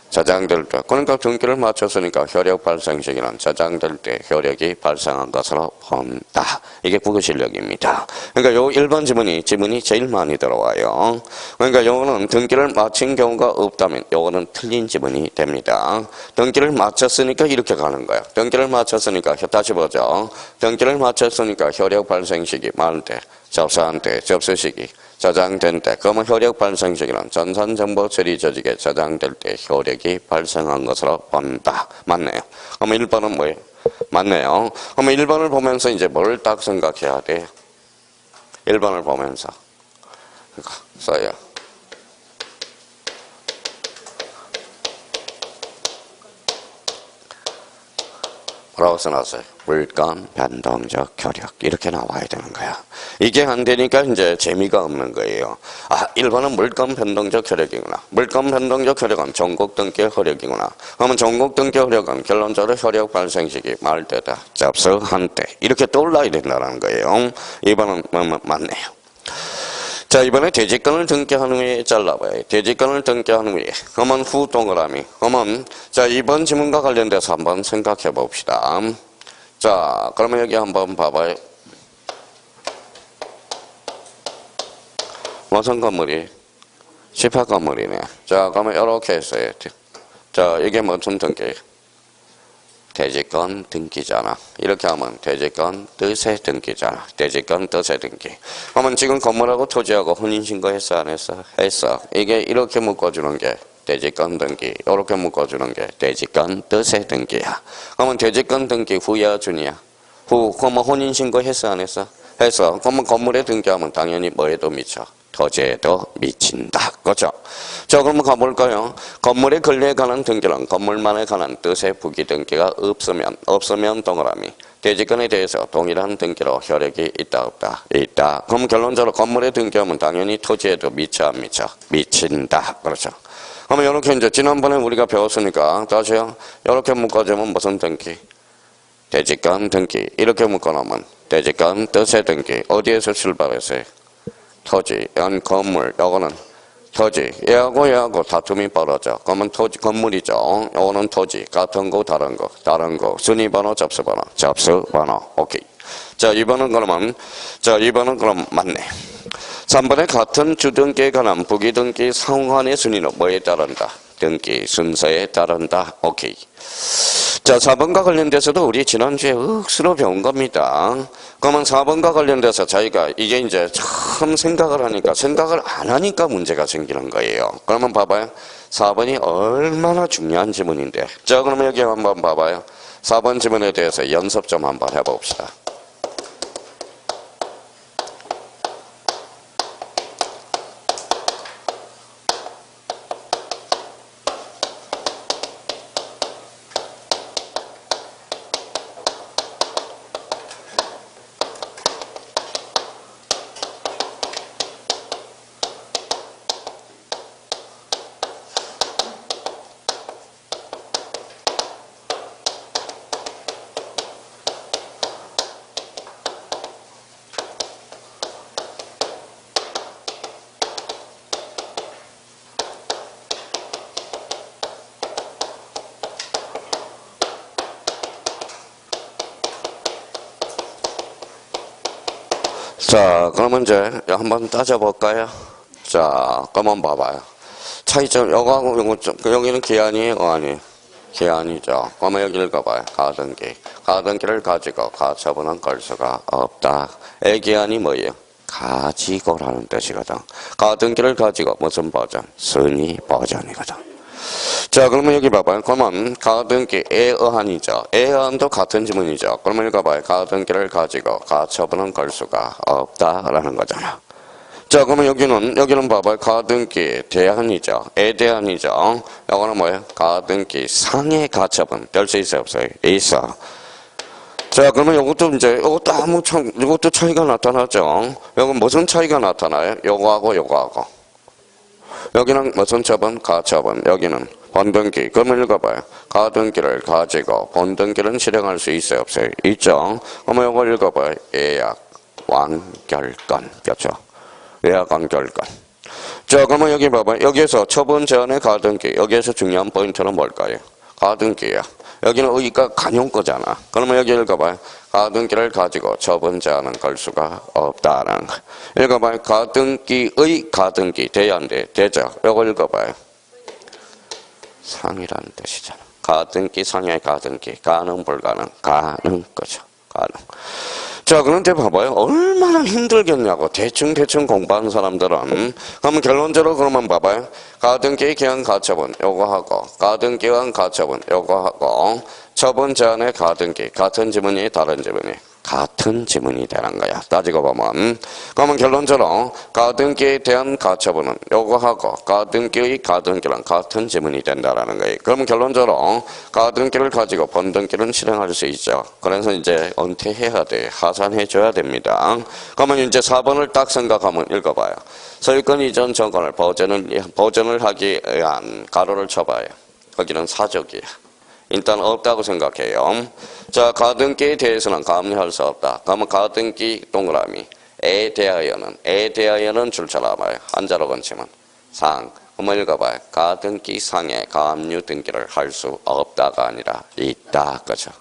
저장될 때. 그러니까 등기를 맞췄으니까 혈액 발생 시기는 저장될 때 혈액이 발생한 것으로 본다. 이게 국어실력입니다. 그러니까 요 1번 지문이 제일 많이 들어와요. 그러니까 요거는 등기를 마친 경우가 없다면 요거는 틀린 지문이 됩니다. 등기를 마쳤으니까 이렇게 가는 거야. 등기를 마쳤으니까 다시 보죠. 등기를 마쳤으니까 혈액 발생 시기 말 때, 접수한 때, 접수 시기. 저장된 때, 그러면 혈액 발생 시기는 전산정보 처리 조직에 저장될 때 혈액이 발생한 것으로 본다. 맞네요. 그러면 1번은 뭐예요? 맞네요. 그러면 1번을 보면서 이제 뭘 딱 생각해야 돼요? 1번을 보면서. 써요. 뭐라고 써놨어요? 물건 변동적 혈액 이렇게 나와야 되는 거야. 이게 안 되니까 이제 재미가 없는 거예요. 아, 1번은 물건 변동적 혈액이구나. 물건 변동적 혈액은 전국 등기 혈액이구나. 그러면 전국 등기 혈액은 결론적으로 혈액 발생 시기 말 때다. 접수한 때 이렇게 떠올라야 된다는 거예요. 2번은 맞네요. 자, 이번에 대지권을 등기한 후에 잘라봐요. 대지권을 등기한 후에. 그러면 후 동그라미. 그러면, 자, 이번 지문과 관련돼서 한번 생각해 봅시다. 자, 그러면 여기 한번 봐봐요. 무슨 건물이? 집합 건물이네. 자, 그러면 이렇게 했어요. 자, 이게 무슨 등기? 대지권 등기잖아. 이렇게 하면 대지권 뜻의 등기잖아. 대지권 뜻의 등기. 그러면 지금 건물하고 토지하고 혼인신고 했어 안 했어? 했어. 이게 이렇게 묶어주는 게 대지권 등기. 이렇게 묶어주는 게 대지권 뜻의 등기야. 그러면 대지권 등기 후야 준이야? 후. 그러면 혼인신고 했어 안 했어? 했어. 그러면 건물에 등기하면 당연히 뭐에도 미쳐? 토지에도 미친다. 그렇죠? 자, 그러면 가볼까요? 건물의 권리에 관한 등기는 건물만에 관한 뜻의 부기 등기가 없으면 동그라미. 대지권에 대해서 동일한 등기로 혈액이 있다 없다? 있다. 그럼 결론적으로 건물에 등기하면 당연히 토지에도 미쳐 안 미쳐? 미친다. 그렇죠? 그러면 이렇게 이제 지난번에 우리가 배웠으니까 다시요. 이렇게 묶어주면 무슨 등기? 대지권 등기. 이렇게 묶어놓으면 대지권 뜻의 등기. 어디에서 출발했어요? 토지, 건물, 요거는 토지, 얘하고 다툼이 벌어져. 그러면 토지, 건물이죠. 요거는 토지, 같은 거, 다른 거. 순위번호, 접수번호. 오케이. 자, 2번은 그러면, 맞네. 3번에 같은 주등기에 관한 부기등기 상환의 순위는 뭐에 따른다? 등기 순서에 따른다. 오케이. 자, 4번과 관련돼서도 우리 지난주에 억수로 배운 겁니다. 그러면 4번과 관련돼서 저희가 이게 이제 참 생각을 안 하니까 문제가 생기는 거예요. 그러면 봐봐요. 4번이 얼마나 중요한 지문인데. 자, 그러면 여기 한번 봐봐요. 4번 지문에 대해서 연습 좀 한번 해봅시다. 자, 그러면 이제 한번 따져볼까요? 자, 그러면 봐봐요. 차이점, 요거하고 요거 좀, 여기는 기한이에요? 아니에요? 기한이죠. 그러면 여기 읽어봐요. 가등기. 가등기를 가지고 가처분은 걸 수가 없다. 기한이 뭐예요? 가지고라는 뜻이거든. 가등기를 가지고 무슨 버전? 순위 버전이거든. 자, 그러면 여기 봐봐요. 그러면 가등기 애어한이죠. 애어한도 같은 지문이죠. 그러면 읽어봐요. 가등기를 가지고 가처분은 걸 수가 없다라는 거잖아. 자, 그러면 여기는 봐봐요. 가등기 대한이죠. 애대한이죠. 이거는 뭐예요? 가등기 상해 가처분 될 수 있어요, 없어요? 있어. 자, 그러면 이것도 차이가 나타나죠. 이건 무슨 차이가 나타나요? 요거하고. 여기는 무슨 처분? 가처분. 여기는 본등기. 그러면 읽어봐요. 가등기를 가지고 본등기는 실행할 수 있어요, 없어요? 있죠. 그러면 이걸 읽어봐요. 예약 완결권. 그렇죠? 예약 완결권. 자, 그러면 여기 봐봐요. 여기에서 처분 제한의 가등기. 여기에서 중요한 포인트는 뭘까요? 가등기야. 여기는 의가 간용 거잖아. 그러면 여기 읽어봐요. 가등기를 가지고 처분 제한은 걸 수가 없다라는 거. 읽어봐요. 가등기의 가등기. 돼야 안 돼? 되죠? 이거 읽어봐요. 상이라는 뜻이잖아. 가등기, 상의 가등기. 가능, 불가능. 가능 거죠. 가능. 자, 그런데 봐봐요. 얼마나 힘들겠냐고. 대충 공부하는 사람들은. 그러면 결론적으로 그러면 봐봐요. 가등기의 기한 가처분 요거 하고, 가등기한 가처분 요거 하고, 처분 제한의 가등기. 같은 지문이 다른 지문이. 같은 지문이 되는 거야. 따지고 보면. 그러면 결론적으로 가등기에 대한 가처분은 요거 하고 가등기의 가등기랑 같은 지문이 된다라는 거예요. 그러면 결론적으로 가등기를 가지고 번등기는 실행할 수 있죠. 그래서 이제 은퇴해야 돼. 하산해줘야 됩니다. 그러면 이제 4번을 딱 생각하면 읽어봐요. 소유권 이전 정권을 보전을 하기 위한 가로를 쳐봐요. 거기는 사적이야. 일단 없다고 생각해요. 자, 가등기에 대해서는 감리할 수 없다. 그러면 가등기 동그라미에 대하여는 줄쳐라 봐요. 한자로 건치면 상. 한번 읽어봐요. 가등기 상에 감류 등기를 할 수 없다가 아니라 있다. 그죠?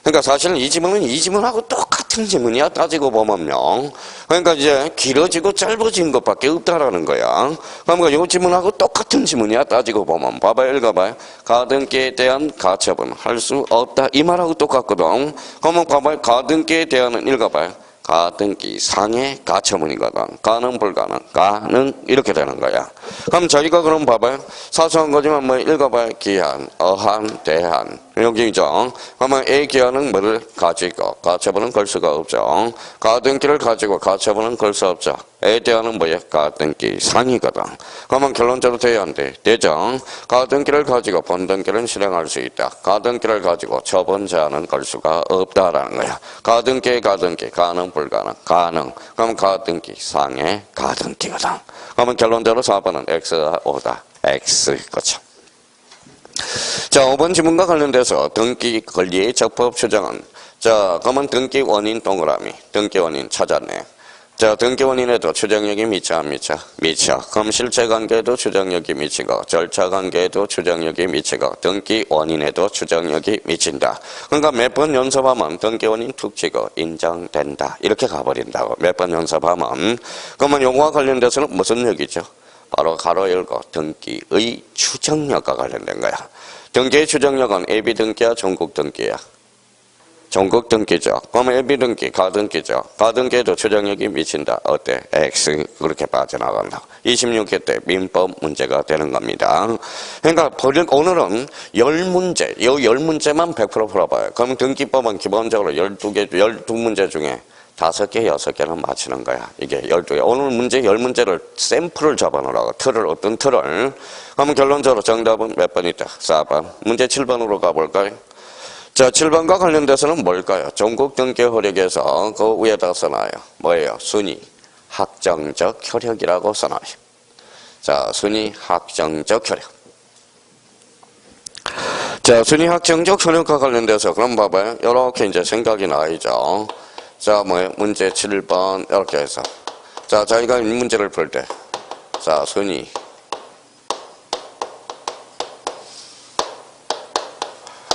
그러니까 사실 이 지문은 이 지문하고 똑같은 지문이야. 따지고 보면요. 그러니까 이제 길어지고 짧아진 것밖에 없다라는 거야. 그러니까 이 지문하고 똑같은 지문이야. 따지고 보면. 봐봐요. 읽어봐요. 가등기에 대한 가처분 할 수 없다. 이 말하고 똑같거든. 그러면 봐봐요. 가등기에 대한은 읽어봐요. 가등기 상의 가처분이거든. 가능 불가능. 가능 이렇게 되는 거야. 그럼 저희가 그럼 봐봐요. 사소한 거지만 뭐 읽어봐요. 기한, 어한, 대한. 여기죠. 그러면 A 기한은 뭐를 가지고 가처분은 걸 수가 없죠. 가등기를 가지고 가처분은 걸 수 없죠. A 대한은 뭐예요? 가등기 상이거든. 그러면 결론적으로 돼야 안 돼. 되죠. 가등기를 가지고 번등기는 실행할 수 있다. 가등기를 가지고 처분 제한은 걸 수가 없다라는 거야. 가등기 가능 불가능. 가능. 그럼 가등기 상의 가등기거든. 그러면 결론적으로 4번은 X가 오다. X 거죠. 자, 5번 지문과 관련돼서 등기 권리의 적법 추정은 자, 그러면 등기 원인 동그라미. 등기 원인 찾았네. 자, 등기 원인에도 추정력이 미쳐 안 미쳐? 미쳐. 그럼 실체 관계에도 추정력이 미치고 절차 관계에도 추정력이 미치고 등기 원인에도 추정력이 미친다. 그러니까 몇 번 연습하면 등기 원인 툭 치고 인정된다. 이렇게 가버린다고. 몇 번 연습하면. 그러면 요거와 관련돼서는 무슨 역이죠? 바로 가로 열고 등기의 추정력과 관련된 거야. 등기의 추정력은 예비 등기야, 종국 등기야? 종국 등기죠. 그러면 예비 등기, 가등기죠. 가등기에도 추정력이 미친다. 어때? X 그렇게 빠져나간다. 26회 때 민법 문제가 되는 겁니다. 그러니까 오늘은 10문제, 이 10문제만 100% 풀어봐요. 그럼 등기법은 기본적으로 12문제 중에 5개, 6개는 맞히는 거야. 이게 12개. 오늘 문제 10문제를 샘플을 잡아놓으라고. 어떤 틀을. 그러면 결론적으로 정답은 몇 번 있다? 4번. 문제 7번으로 가볼까요? 자, 7번과 관련돼서는 뭘까요? 종국 등기 효력에서 그 위에다 써놔요. 뭐예요? 순위. 학정적 효력이라고 써놔요. 자, 순위 학정적 효력. 자, 순위 학정적 효력과 관련돼서 그럼 봐봐요. 이렇게 이제 생각이 나죠. 자, 뭐예요? 문제 7번 이렇게 해서 자, 저희가 이 문제를 풀 때 자, 순위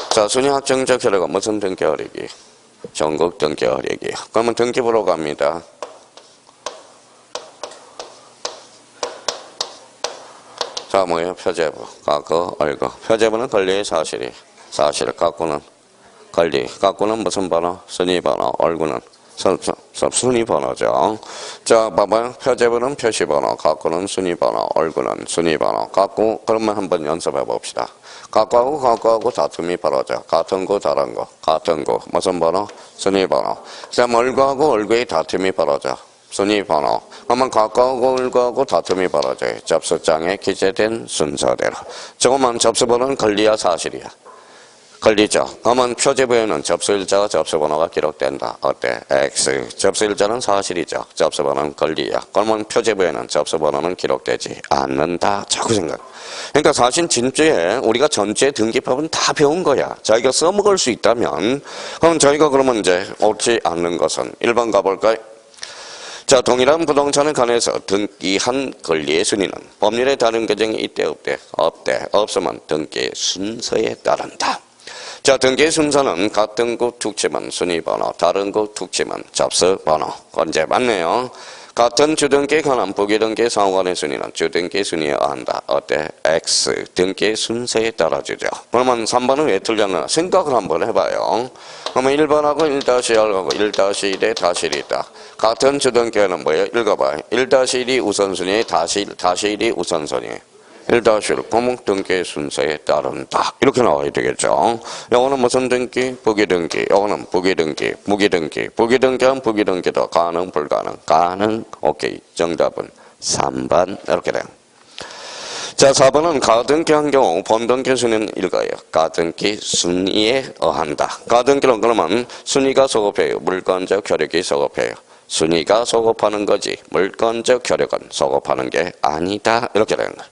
자, 순위 학정적 효력은 무슨 등기 효력이에요? 전국 등기 효력이에요. 그러면 등기 보러 갑니다. 자, 뭐예요? 표제부, 과거, 얼거. 표제부는 권리의 사실이 사실, 갖고는 권리, 갖고는 무슨 번호? 순위 번호, 얼구는 순위 번호죠. 자, 봐봐요. 표제부는 표시 번호, 갖고는 순위 번호, 얼구는 순위 번호. 갖고 그러면 한번 연습해 봅시다. 갖고하고 다툼이 벌어져. 같은 거 다른 거. 같은 거 무슨 번호? 순위 번호. 그다음 얼구하고 얼구의 다툼이 벌어져. 순위 번호. 그러면 갖고하고 얼구하고 다툼이 벌어져요. 접수장에 기재된 순서대로. 조금만 접수번호는 권리야 사실이야? 권리죠. 그러면 표제부에는 접수일자와 접수번호가 기록된다. 어때? X. 접수일자는 사실이죠. 접수번호는 권리야. 그러면 표제부에는 접수번호는 기록되지 않는다. 자꾸 생각. 그러니까 사실 진주에 우리가 전체 등기법은 다 배운 거야. 자기가 써먹을 수 있다면 그럼 저희가 그러면 이제 옳지 않는 것은 1번 가볼까요? 자, 동일한 부동산에 관해서 등기한 권리의 순위는 법률에 다른 규정이 있대 없대? 없대. 없으면 등기 순서에 따른다. 자, 등기 순서는 같은 구 특징은 순위번호, 다른 구 특징은 접수번호. 언제 맞네요. 같은 주등기에 관한 부기등기 상호간의 순위는 주등기 순위에 한다. 어때? X. 등기 순서에 따라주죠. 그러면 3번은 왜 틀렸나? 생각을 한번 해봐요. 그러면 1번하고 1-1하고 1-1에 다시 1이 있다. 같은 주등기에는 뭐예요? 읽어봐요. 1-1이 우선순위, 다시 1이 우선순위. 1-1 과목 등기 순서에 따른다. 이렇게 나와야 되겠죠. 요거는 무슨 등기? 부기등기. 요거는 부기등기, 무기등기. 부기등기는 부기등기도 가능, 불가능. 가능. 오케이. 정답은 3번. 이렇게 돼요. 자, 4번은 가등기한 경우 본등기 순위는 읽어요. 가등기 순위에 어한다. 가등기는 그러면 순위가 소급해요. 물건적 효력이 소급해요. 순위가 소급하는 거지 물건적 효력은 소급하는 게 아니다. 이렇게 되는 거예요.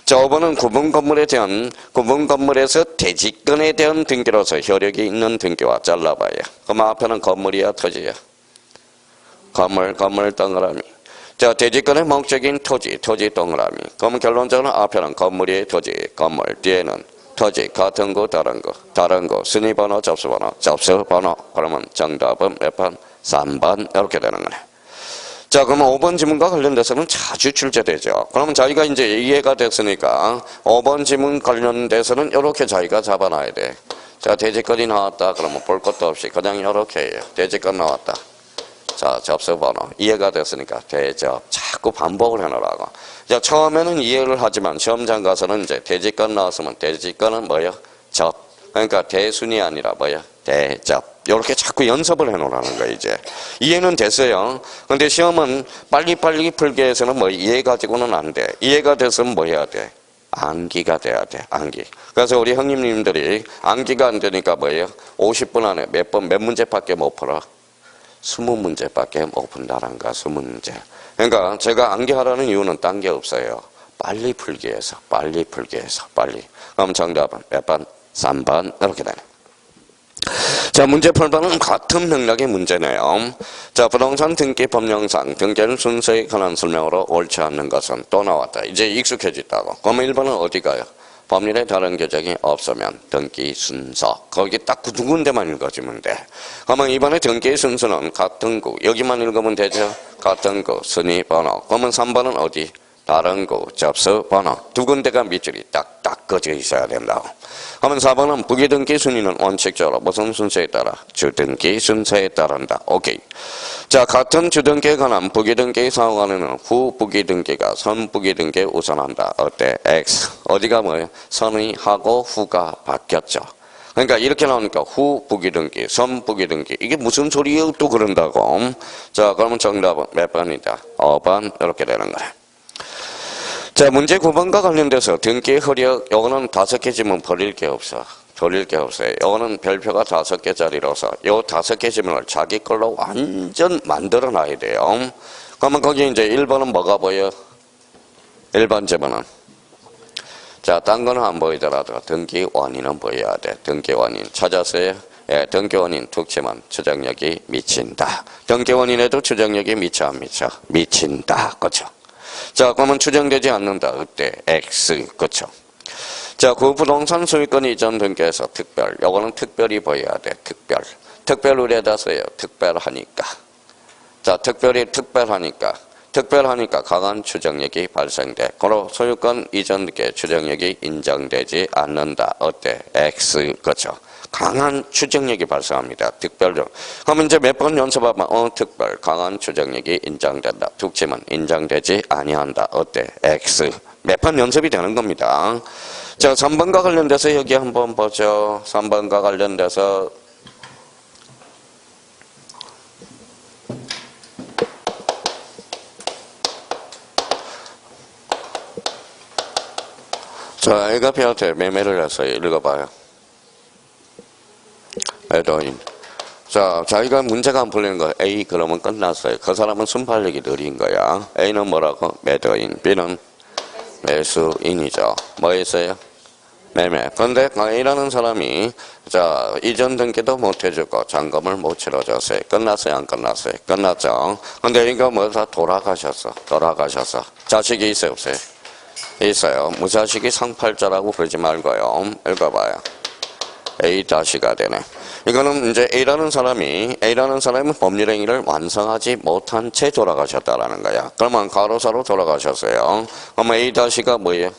자, 5번은 구분 건물에 대한 구분 건물에서 대지권에 대한 등기로서 효력이 있는 등기와 잘라봐요. 그럼 앞에는 건물이야, 토지야? 건물 동그라미. 자, 대지권의 목적인 토지 동그라미. 그럼 결론적으로 앞에는 건물이 토지, 건물 뒤에는 토지, 같은 거, 다른 거, 순위번호, 접수번호. 그러면 정답은 몇 번? 3번. 이렇게 되는 거네. 자, 그러면 5번 지문과 관련돼서는 자주 출제되죠. 그러면 자기가 이제 이해가 됐으니까 5번 지문 관련돼서는 이렇게 자기가 잡아놔야 돼. 자, 대지권이 나왔다. 그러면 볼 것도 없이 그냥 이렇게 해요. 대지권 나왔다. 자, 접수번호. 이해가 됐으니까 대접. 자꾸 반복을 해놓으라고. 자, 처음에는 이해를 하지만 시험장 가서는 이제 대지권 나왔으면 대지권은 뭐예요? 접. 그러니까 대순이 아니라 뭐예요? 대접. 이렇게 자꾸 연습을 해놓으라는 거예요, 이제. 이해는 됐어요. 근데 시험은 빨리빨리 풀기 위해서는 뭐 이해 가지고는 안 돼. 이해가 됐으면 뭐 해야 돼? 암기가 돼야 돼, 암기. 그래서 우리 형님들이 암기가 안 되니까 뭐예요? 50분 안에 몇 문제밖에 못 풀어? 20문제밖에 못 푼다는 거야, 20문제. 그러니까 제가 암기하라는 이유는 딴 게 없어요. 빨리 풀기 위해서. 그럼 정답은 몇 번? 3번. 이렇게 되네. 자, 문제 8번은 같은 맥락의 문제네요. 자, 부동산 등기 법령상 등기는 순서에 관한 설명으로 옳지 않는 것은 또 나왔다. 이제 익숙해졌다고. 그러면 1번은 어디 가요? 법률에 다른 규정이 없으면 등기 순서. 거기 딱 두 군데만 읽어주면 돼. 그러면 이번에 등기 순서는 같은 구. 여기만 읽으면 되죠? 같은 구, 순위 번호. 그러면 3번은 어디? 다른 구, 접수 번호. 두 군데가 밑줄이 딱딱 꺼져 있어야 된다고. 그러면 4번은 부기등기 순위는 원칙적으로 무슨 순서에 따라? 주등기 순서에 따른다. 오케이. 자, 같은 주등기에 관한 부기등기 사항에는 후 부기등기가 선 부기등기에 우선한다. 어때? X. 어디가 뭐예요? 선의 하고 후가 바뀌었죠. 그러니까 이렇게 나오니까 후 부기등기, 선 부기등기. 이게 무슨 소리예요? 또 그런다고. 자, 그러면 정답은 몇 번이다? 5번. 이렇게 되는 거예요. 자, 문제 9번과 관련돼서 등기 효력, 요거는 5개 지문 버릴 게 없어요. 요거는 별표가 5개짜리라서 요 5개 지문을 자기 걸로 완전 만들어 놔야 돼요. 그러면 거기 이제 1번은 뭐가 보여? 1번 지문은. 자, 딴 거는 안 보이더라도 등기 원인은 보여야 돼. 등기 원인. 찾았어요? 예, 등기 원인 특징은 추정력이 미친다. 등기 원인에도 추정력이 미쳐, 안 미쳐? 미친다. 그렇죠? 자, 그러면 추정되지 않는다. 그때 X. 그렇죠? 자, 그 부동산 소유권 이전 등기에서 특별. 요거는 특별히 보여야 돼. 특별 우리에다 써요. 특별하니까. 자, 특별하니까 강한 추정력이 발생돼. 그리고 소유권 이전 등기에 추정력이 인정되지 않는다. 어때? X. 그렇죠? 강한 추정력이 발생합니다. 특별적. 그럼 이제 몇 번 연습하면 특별, 강한 추정력이 인정된다. 특징은 인정되지 아니한다. 어때? X. 몇 번 연습이 되는 겁니다. 자, 3번과 관련돼서 여기 한번 보죠. 3번과 관련돼서 자, 애가 배한테 매매를 해서 읽어봐요. 매도인. 자, 자기가 문제가 안 풀리는 거 A 그러면 끝났어요. 그 사람은 순발력이 느린 거야. A는 뭐라고? 매도인. B는 매수인이죠. 뭐 했어요? 매매. 그런데 A라는 사람이 자 이전 등기도 못 해주고 잔금을 못 치러줬어요. 끝났어요, 안 끝났어요? 끝났죠. 근데 A가 뭐 다 돌아가셨어. 자식이 있어요, 없어요? 있어요. 무자식이 상팔자라고 그러지 말고요. 읽어봐요. A-가 되네. 이거는 이제 A라는 사람이 법률 행위를 완성하지 못한 채 돌아가셨다라는 거야. 그러면 가로사로 돌아가셨어요. 그럼 A-가 뭐예요?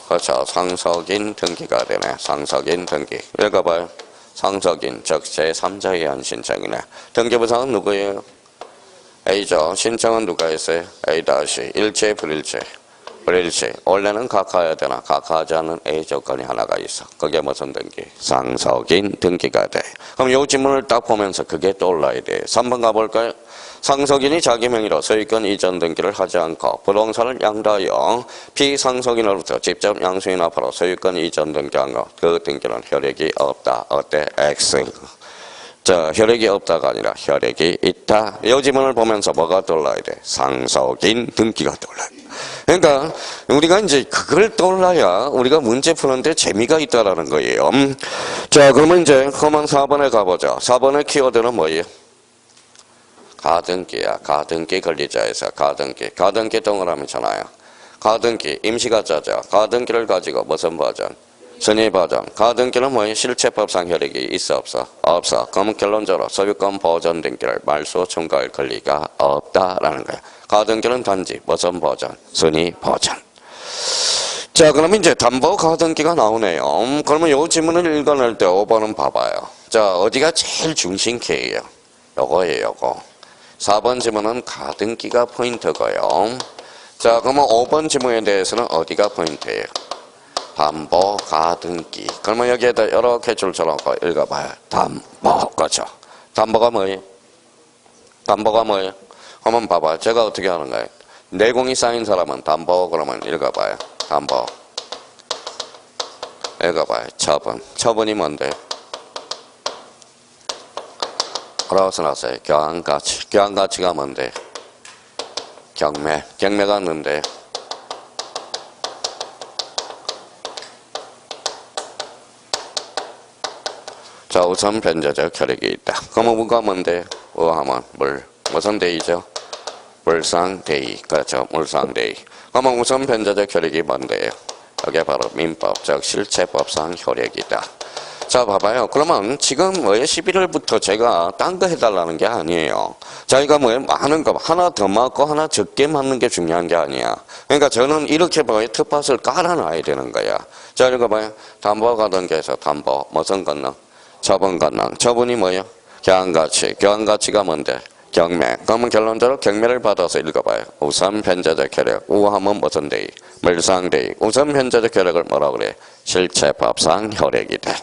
그렇죠. 상속인 등기가 되네. 상속인 등기. 읽어봐요. 상속인, 즉 제3자에 의한 신청이네. 등기부상은 누구예요? A죠. 신청은 누가 했어요? A-. 일체, 불일체. 불일체. 원래는 각하해야 되나? 각하하지 않은 A 조건이 하나가 있어. 그게 무슨 등기? 상속인 등기가 돼. 그럼 이 질문을 딱 보면서 그게 떠올라야 돼. 3번 가볼까요? 상속인이 자기 명의로 소유권 이전 등기를 하지 않고 부동산을 양도하여 피상속인으로부터 직접 양수인 앞으로 소유권 이전 등기한 것. 그 등기는 혈액이 없다. 어때? X. 자, 혈액이 없다가 아니라 혈액이 있다. 이 지문을 보면서 뭐가 떠올라야 돼? 상속인 등기가 떠올라야 돼. 그러니까 우리가 이제 그걸 떠올라야 우리가 문제 푸는데 재미가 있다라는 거예요. 자, 그러면 이제 그만 4번에 가보자. 4번의 키워드는 뭐예요? 가등기야. 가등기 권리자에서 가등기 동그라미잖아요. 가등기 임시가짜죠. 가등기를 가지고 무슨 버전? 선의 버전. 가등기는 뭐예요? 실체법상 혈액이 있어 없어? 없어. 그럼 결론적으로 소유권 보전 등기를 말소 청구할 권리가 없다라는 거야. 가등기는 단지 무슨 버전? 선의 버전. 자, 그러면 이제 담보 가등기가 나오네요. 그러면 이 지문을 읽어낼 때 5번은 봐봐요. 자, 어디가 제일 중심키예요? 요거예요, 요거. 4번 지문은 가등기가 포인트고요. 자, 그러면 5번 지문에 대해서는 어디가 포인트예요? 담보 가등기. 그러면 여기에다 이렇게 줄쳐놓고 읽어봐요. 담보. 그렇죠. 담보가 뭐예요? 한번 봐봐요. 제가 어떻게 하는 거예요? 내공이 쌓인 사람은 담보. 그러면 읽어봐요. 담보. 읽어봐요. 처분. 처분이 뭔데? 그러고서 나서요. 교환가치. 교환가치가 뭔데? 경매. 경매가 있는데 자, 우선 변제적 혈액이 있다. 그러면 뭐가 뭔데? 하면 물. 무슨 대의죠? 물상대의. 그렇죠. 물상대의. 그러면 우선 변제적 혈액이 뭔데요? 이게 바로 민법, 즉 실체법상 혈액이다. 자, 봐봐요. 그러면 지금 11월부터 제가 딴 거 해달라는 게 아니에요. 자기가 많은 거 하나 더 맞고 하나 적게 맞는 게 중요한 게 아니야. 그러니까 저는 이렇게 특밭을 깔아놔야 되는 거야. 자, 읽어봐요. 담보 가등기에서 담보 무슨 건능? 처분 건능. 처분이 뭐예요? 교환가치. 교환가치가 뭔데? 경매. 그러면 결론적으로 경매를 받아서 읽어봐요. 우선 변제적 혈액. 우하면 무슨 대의? 물상대의. 우선 변제적 혈액을 뭐라 그래? 실체법상 혈액이다.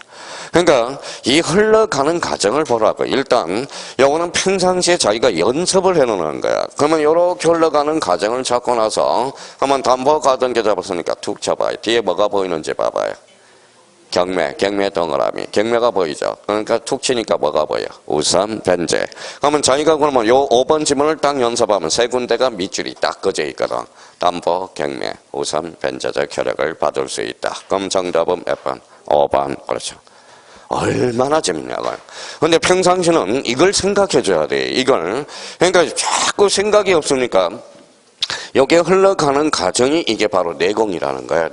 그러니까 이 흘러가는 과정을 보라고. 일단 요거는 평상시에 자기가 연습을 해놓는 거야. 그러면 요렇게 흘러가는 과정을 잡고 나서 한번 담보 가등기 잡았으니까 툭 쳐봐요. 뒤에 뭐가 보이는지 봐봐요. 경매 동그라미. 경매가 보이죠? 그러니까 툭 치니까 뭐가 보여? 우선 변제. 그러면 자기가 그러면 요 5번 지문을 딱 연습하면 세 군데가 밑줄이 딱 꺼져 있거든. 담보, 경매, 우선 변제적 혈액을 받을 수 있다. 그럼 정답은 몇 번? 5번. 그렇죠. 얼마나 재밌냐고요. 근데 평상시는 이걸 생각해 줘야 돼. 이걸. 그러니까 자꾸 생각이 없으니까 여기에 흘러가는 과정이 이게 바로 내공이라는 거야.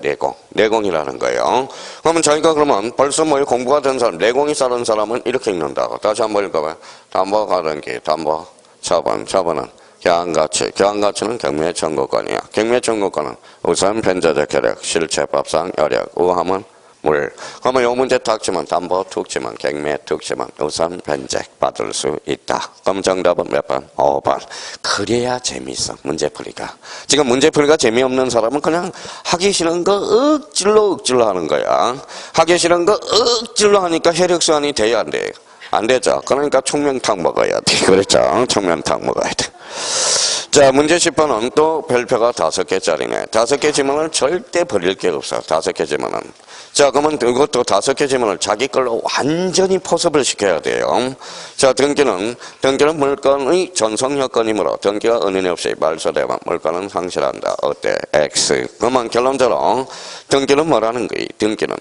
내공이라는 거예요. 그러면 자기가 그러면 벌써 공부가 된 사람, 내공이 쌓은 사람은 이렇게 읽는다고. 다시 한번 읽어봐요. 담보 가등기, 담보 처분은 교환가치. 교환가치는 경매 청구권이야. 경매 청구권은 우선 변제적 혈액, 실체법상 혈액, 우함은 물. 그러면 요 문제 탁 치면 담보 툭 치면 경매 툭 치면 우선 변제 받을 수 있다. 그럼 정답은 몇 번? 5번. 그래야 재미있어. 문제풀이가. 지금 문제풀이가 재미없는 사람은 그냥 하기 싫은 거 억질로 하는 거야. 하기 싫은 거 억질로 하니까 혈액순환이 돼야 안 돼. 안 되죠. 그러니까 총명탕 먹어야 돼. 그렇죠. 총명탕 먹어야 돼. 자, 문제 10번은 또 별표가 5개짜리네. 5개 지문을 절대 버릴 게 없어. 5개 지문은. 자, 그러면 이것도 5개 지문을 자기 걸로 완전히 포섭을 시켜야 돼요. 자, 등기는 물건의 전성여건이므로 등기가 은연이 없이 말소되면 물건은 상실한다. 어때? X. 그러면 결론적으로 등기는 뭐라는 거예요? 등기는.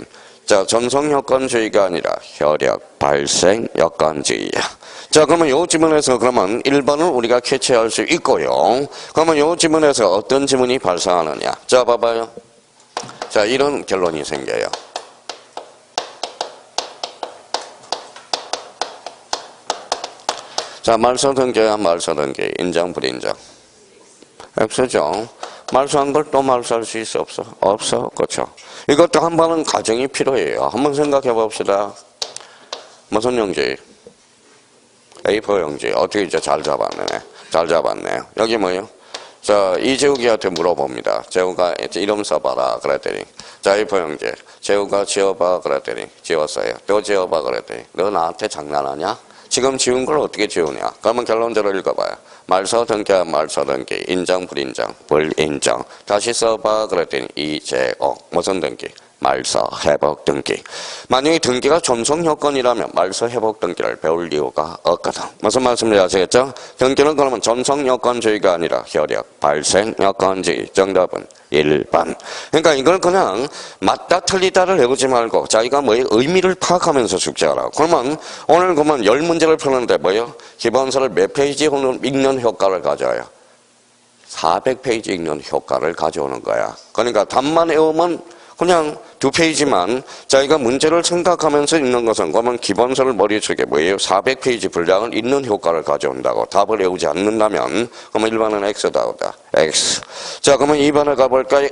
자, 전성여건주의가 아니라 혈약 발생여건주의야. 자, 그러면 요 지문에서 그러면 1번을 우리가 캐치할 수 있고요. 그러면 요 지문에서 어떤 지문이 발생하느냐. 자, 봐봐요. 자, 이런 결론이 생겨요. 자, 말소 등기야, 말소 등기. 인정, 불인정. X죠. 말소한 걸 또 말소할 수 있어, 없어? 없어. 그렇죠. 이것도 한 번은 가정이 필요해요. 한번 생각해 봅시다. 무슨 용지? A4 용지. 어떻게 이제 잘 잡았네. 잘 잡았네요. 여기 뭐예요? 자, 이재욱이한테 물어봅니다. 재욱아, 이름 써봐라. 그랬더니. 자, A4 용지. 재욱아, 지어봐. 그랬더니. 지웠어요. 또 지어봐. 그랬더니. 너 나한테 장난하냐? 지금 지운 걸 어떻게 지우냐? 그러면 결론대로 읽어봐요. 말소 등기야, 말소 등기. 인정, 불인정, 불인정. 다시 써봐. 그랬더니 이재옥. 무슨 등기? 말소 회복 등기. 만약에 등기가 전성여건이라면 말소 회복 등기를 배울 이유가 없거든. 무슨 말씀인지 아시겠죠? 등기는 그러면 전성여건주의가 아니라 혈약 발생여건주의. 정답은 1번. 그러니까 이걸 그냥 맞다 틀리다를 외우지 말고 자기가 뭐의 의미를 파악하면서 숙제하라. 그러면 오늘 그러면 10문제를 푸는데 뭐예요? 기본서를 몇 페이지 읽는 효과를 가져와요? 400페이지 읽는 효과를 가져오는 거야. 그러니까 답만 외우면 그냥 2페이지만 자기가 문제를 생각하면서 읽는 것은 그러면 기본서를 머릿속에 뭐예요? 400페이지 분량을 읽는 효과를 가져온다고. 답을 외우지 않는다면 그러면 1번은 X다. X. 자, 그러면 2번을 가볼까요?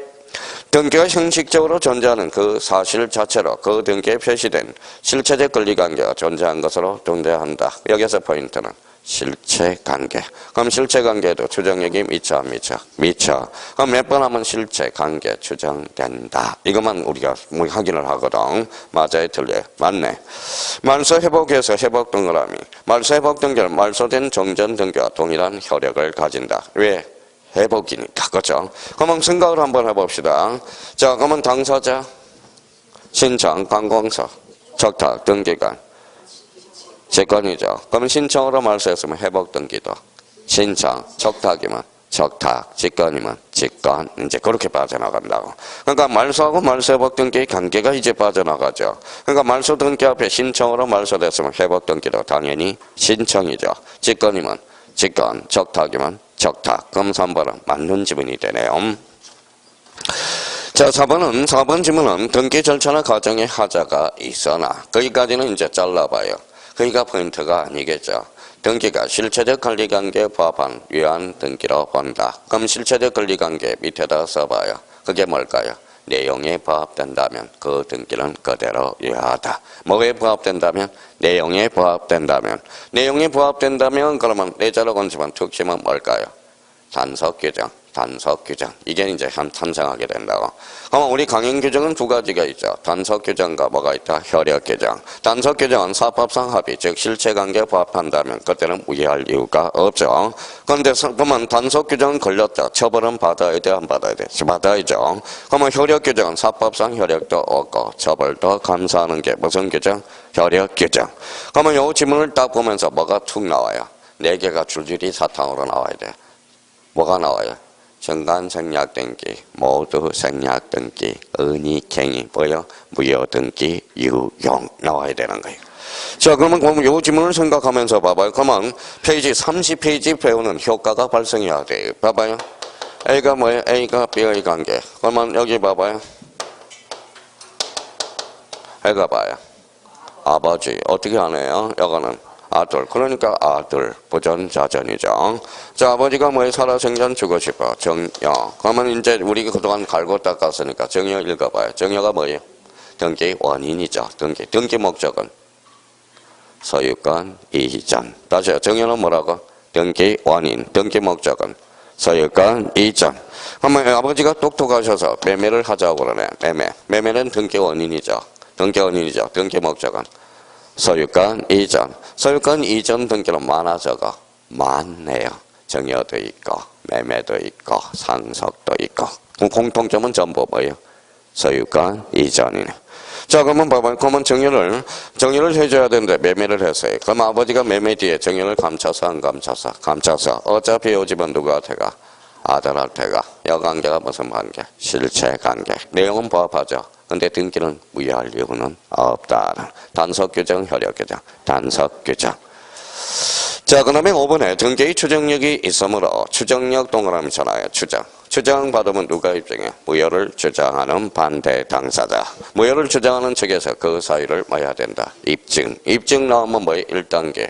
등기가 형식적으로 존재하는 그 사실 자체로 그 등기에 표시된 실체적 권리관계가 존재한 것으로 존재한다. 여기서 포인트는 실체관계. 그럼 실체관계도 추정력이 미쳐 안 미쳐? 미쳐. 그럼 몇 번 하면 실체관계 추정된다. 이것만 우리가 확인을 하거든. 맞아요, 틀려요? 맞네. 말소 회복에서 회복 동그라미. 말소 회복 등기는 말소된 정전 등기와 동일한 효력을 가진다. 왜? 회복이니까. 그렇죠? 그러면 생각을 한번 해봅시다. 자, 그러면 당사자, 신청, 관공서, 적탁, 등기관. 직권이죠. 그러면 신청으로 말소했으면 회복 등기도. 신청, 적탁이면 적탁, 직권이면 직권. 이제 그렇게 빠져나간다고. 그러니까 말소하고 말소 회복 등기의 관계가 이제 빠져나가죠. 그러니까 말소 등기 앞에 신청으로 말소됐으면 회복 등기도 당연히 신청이죠. 직권이면 직권, 적탁이면 적탁. 그럼 3번은 맞는 지문이 되네요. 자, 4번 지문은 등기 절차나 과정에 하자가 있으나 거기까지는 이제 잘라봐요. 그러니까 포인트가 아니겠죠. 등기가 실체적 권리관계에 부합한 유한 등기로 본다. 그럼 실체적 권리관계 밑에다 써봐요. 그게 뭘까요? 내용에 부합된다면 그 등기는 그대로 유효하다. 뭐에 부합된다면? 내용에 부합된다면. 내용에 부합된다면 그러면 내자로 건지면 특징은 뭘까요? 단속 규정. 단속 규정. 이게 이제 탄생하게 된다고. 그럼 우리 강행 규정은 두 가지가 있죠. 단속 규정과 뭐가 있다? 효력 규정. 단속 규정은 사법상 합의, 즉 실체관계에 부합한다면 그때는 무효할 이유가 없죠. 그런데 그러면 단속 규정은 걸렸다. 처벌은 받아야 돼, 안 받아야 돼? 받아야죠. 그러면 효력 규정은 사법상 효력도 없고 처벌도 감사하는 게 무슨 규정? 효력 규정. 그러면 이 지문을 딱 보면서 뭐가 툭 나와요? 4개가 줄줄이 사탕으로 나와야 돼. 뭐가 나와요? 정관 생략 등기, 모두 생략 등기, 은의 갱이 뭐요? 무효 등기, 유용 나와야 되는 거예요. 자, 그러면 이 지문을 생각하면서 봐봐요. 그러면 페이지 30페이지 배우는 효과가 발생해야 돼요. 봐봐요. A가 뭐예요? A가 B의 관계. 그러면 여기 봐봐요. A가 봐요. 아버지. 어떻게 하네요? 이거는 아들. 그러니까 아들. 부전자전이죠. 자, 아버지가 뭐에 살아생전 주고 싶어? 정여. 그러면 이제 우리가 그동안 갈고 닦았으니까 정여 읽어봐요. 정여가 뭐예요? 등기 원인이죠. 등기 목적은 소유권 이전. 다시요. 정여는 뭐라고? 등기 원인. 등기 목적은 소유권 이전. 그러면 아버지가 똑똑하셔서 매매를 하자고 그러네. 매매는 등기 원인이죠. 등기 원인이죠. 등기 목적은 소유권 이전. 소유권 이전 등기는 많아 적어? 많네요. 증여도 있고 매매도 있고 상속도 있고. 공통점은 전부 뭐예요? 소유권 이전이네. 자, 그러면 봐봐요. 그러면 정리를 해줘야 되는데 매매를 했어요. 그럼 아버지가 매매 뒤에 정리를 감춰서 안 감춰서? 감춰서. 어차피 이 집은 누구한테 가? 아들한테 가. 이 관계가 무슨 관계? 실체 관계. 내용은 부합하죠. 근데 등기는 무효할 이유는 없다. 단속 규정, 효력 규정. 단속 규정. 자, 그 다음에 5번에 등기의 추정력이 있으므로 추정력 동그라미 쳐놔요. 추정받으면 누가 입증해? 무효를 주장하는 반대 당사자. 무효를 주장하는 측에서 그 사유를 뭐 해야 된다? 입증 나오면 뭐예요? 1단계.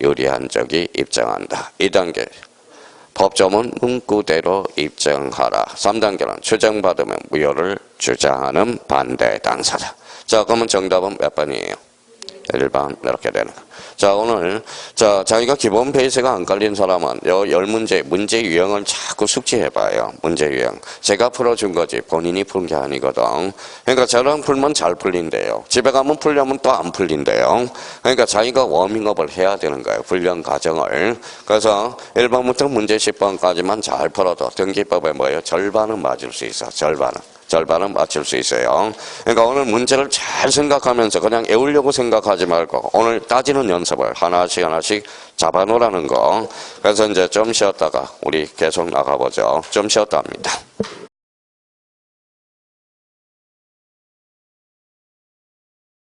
유리한 적이 입증한다. 2단계. 법조문 문구대로 입증하라. 3단계는 추정받으면 무효를 주장하는 반대 당사자. 자, 그러면 정답은 몇 번이에요? 1번 이렇게 되는 거. 자, 오늘 자기가 기본 베이스가 안 깔린 사람은 요 10문제 문제 유형을 자꾸 숙지해봐요. 문제 유형. 제가 풀어준 거지 본인이 푼 게 아니거든. 그러니까 저랑 풀면 잘 풀린대요. 집에 가면 풀려면 또 안 풀린대요. 그러니까 자기가 워밍업을 해야 되는 거예요. 훈련 과정을. 그래서 1번부터 문제 10번까지만 잘 풀어도 등기법에 뭐예요? 절반은 맞을 수 있어. 절반은 맞출 수 있어요. 그러니까 오늘 문제를 잘 생각하면서 그냥 외우려고 생각하지 말고 오늘 따지는 연습을 하나씩 잡아놓으라는 거. 그래서 이제 좀 쉬었다가 우리 계속 나가보죠. 좀 쉬었다 합니다.